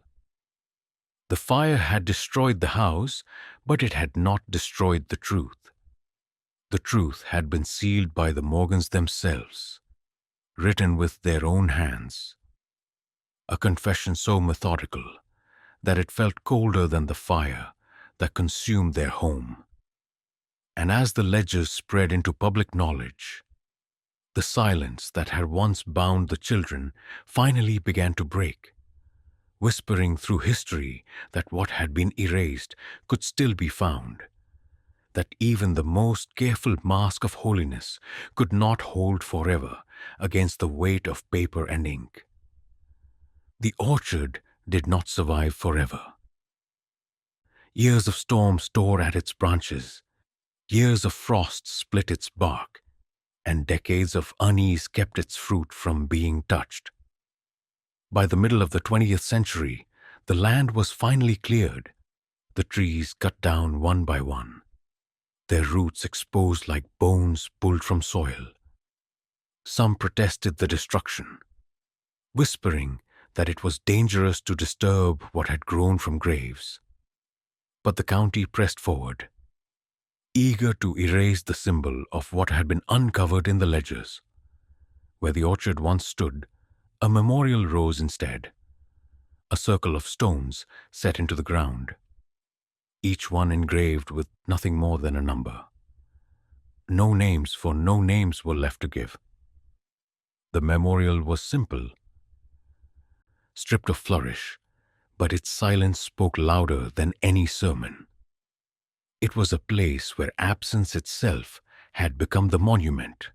The fire had destroyed the house, but it had not destroyed the truth. The truth had been sealed by the Morgans themselves, written with their own hands. A confession so methodical that it felt colder than the fire that consumed their home. And as the ledgers spread into public knowledge, the silence that had once bound the children finally began to break, whispering through history that what had been erased could still be found, that even the most careful mask of holiness could not hold forever against the weight of paper and ink. The orchard did not survive forever. Years of storms tore at its branches, years of frost split its bark, and decades of unease kept its fruit from being touched. By the middle of the 20th century, the land was finally cleared, the trees cut down one by one, their roots exposed like bones pulled from soil. Some protested the destruction, whispering that it was dangerous to disturb what had grown from graves. But the county pressed forward, eager to erase the symbol of what had been uncovered in the ledgers. Where the orchard once stood, a memorial rose instead, a circle of stones set into the ground, each one engraved with nothing more than a number. No names, for no names were left to give. The memorial was simple, stripped of flourish, but its silence spoke louder than any sermon. It was a place where absence itself had become the monument.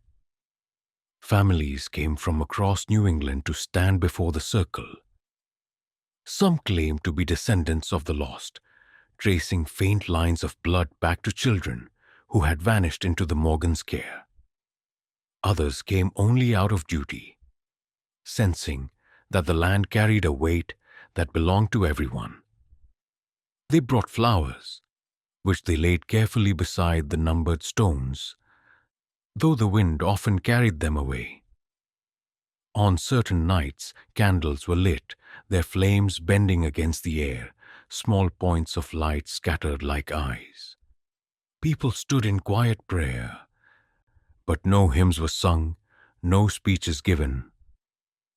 Families came from across New England to stand before the circle. Some claimed to be descendants of the lost, tracing faint lines of blood back to children who had vanished into the Morgans' care. Others came only out of duty, sensing that the land carried a weight that belonged to everyone. They brought flowers, which they laid carefully beside the numbered stones, though the wind often carried them away. On certain nights, candles were lit, their flames bending against the air, small points of light scattered like eyes. People stood in quiet prayer, but no hymns were sung, no speeches given.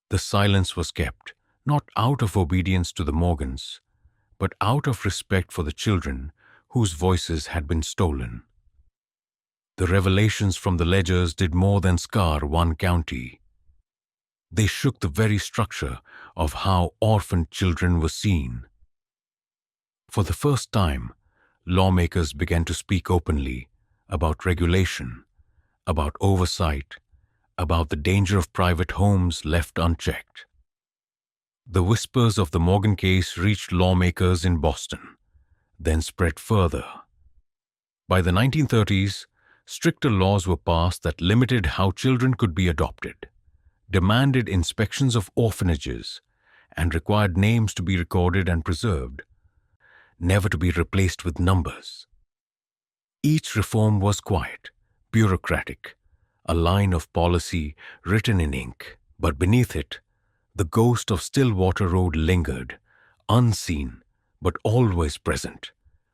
The silence was kept, not out of obedience to the Morgans, but out of respect for the children whose voices had been stolen. The revelations from the ledgers did more than scar one county. They shook the very structure of how orphaned children were seen. For the first time, lawmakers began to speak openly about regulation, about oversight, about the danger of private homes left unchecked. The whispers of the Morgan case reached lawmakers in Boston, then spread further. By the 1930s, stricter laws were passed that limited how children could be adopted, demanded inspections of orphanages, and required names to be recorded and preserved, never to be replaced with numbers. Each reform was quiet, bureaucratic, a line of policy written in ink, but beneath it, the ghost of Stillwater Road lingered, unseen but always present,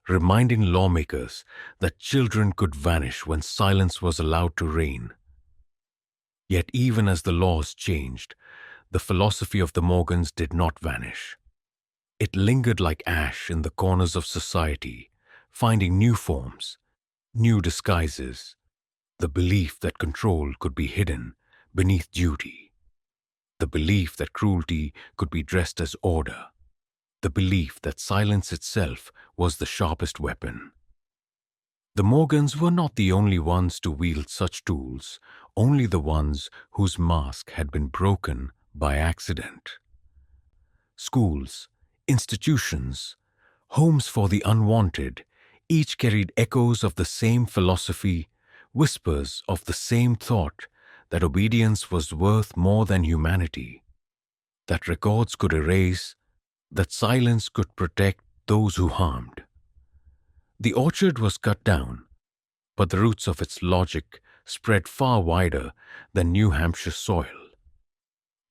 reminding lawmakers that children could vanish when silence was allowed to reign. Yet even as the laws changed, the philosophy of the Morgans did not vanish. It lingered like ash in the corners of society, finding new forms, new disguises, the belief that control could be hidden beneath duty, the belief that cruelty could be dressed as order, the belief that silence itself was the sharpest weapon. The Morgans were not the only ones to wield such tools, only the ones whose mask had been broken by accident. Schools, institutions, homes for the unwanted, each carried echoes of the same philosophy, whispers of the same thought that obedience was worth more than humanity, that records could erase, that silence could protect those who harmed. The orchard was cut down, but the roots of its logic spread far wider than New Hampshire soil.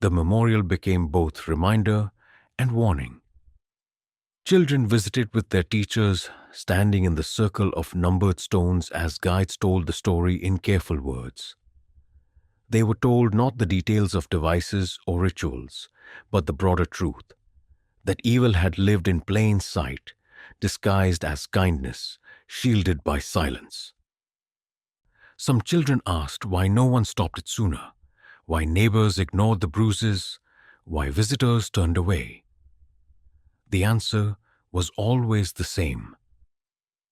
The memorial became both reminder and warning. Children visited with their teachers, standing in the circle of numbered stones as guides told the story in careful words. They were told not the details of devices or rituals, but the broader truth, that evil had lived in plain sight, disguised as kindness, shielded by silence. Some children asked why no one stopped it sooner, why neighbors ignored the bruises, why visitors turned away. The answer was always the same,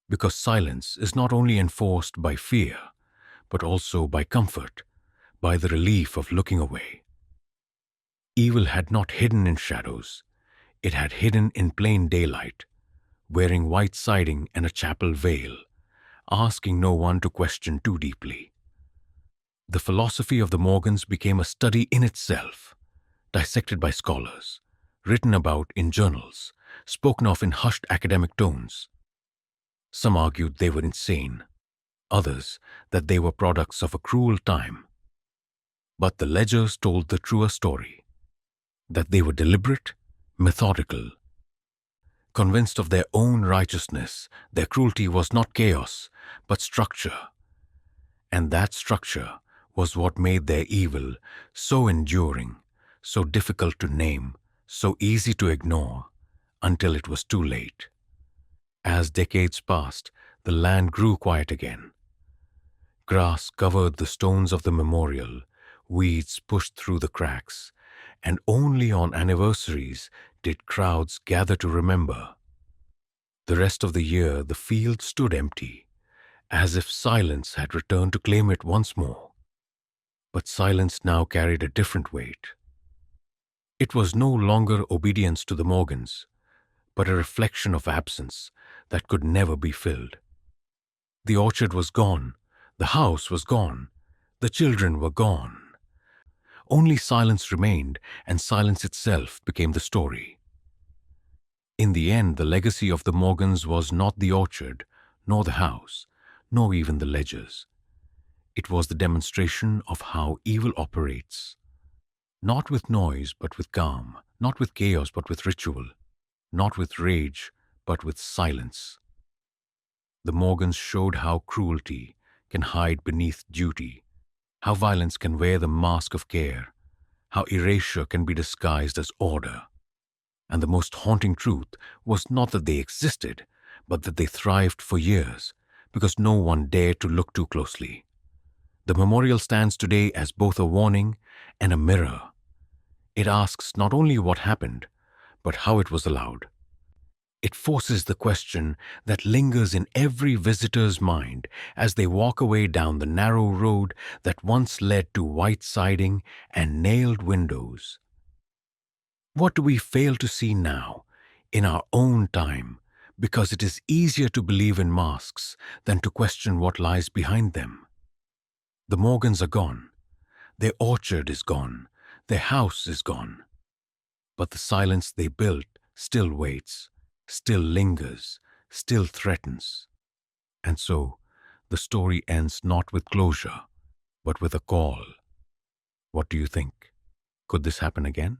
because silence is not only enforced by fear, but also by comfort, by the relief of looking away. Evil had not hidden in shadows, it had hidden in plain daylight, wearing white siding and a chapel veil, asking no one to question too deeply. The philosophy of the Morgans became a study in itself, dissected by scholars, written about in journals, spoken of in hushed academic tones. Some argued they were insane, others that they were products of a cruel time. But the ledgers told the truer story, that they were deliberate, methodical. Convinced of their own righteousness, their cruelty was not chaos, but structure. And that structure was what made their evil so enduring, so difficult to name, so easy to ignore, until it was too late. As decades passed, the land grew quiet again. Grass covered the stones of the memorial, weeds pushed through the cracks, and only on anniversaries did crowds gather to remember. The rest of the year the field stood empty, as if silence had returned to claim it once more. But silence now carried a different weight. It was no longer obedience to the Morgans, but a reflection of absence that could never be filled. The orchard was gone, the house was gone, the children were gone. Only silence remained, and silence itself became the story. In the end, the legacy of the Morgans was not the orchard, nor the house, nor even the ledgers. It was the demonstration of how evil operates. Not with noise, but with calm, not with chaos, but with ritual, not with rage, but with silence. The Morgans showed how cruelty can hide beneath duty, how violence can wear the mask of care, how erasure can be disguised as order. And the most haunting truth was not that they existed, but that they thrived for years, because no one dared to look too closely. The memorial stands today as both a warning and a mirror, It asks not only what happened, but how it was allowed. It forces the question that lingers in every visitor's mind as they walk away down the narrow road that once led to white siding and nailed windows. What do we fail to see now, in our own time, because it is easier to believe in masks than to question what lies behind them? The Morgans are gone. Their orchard is gone. Their house is gone. But the silence they built still waits, still lingers, still threatens. And so, the story ends not with closure, but with a call. What do you think? Could this happen again?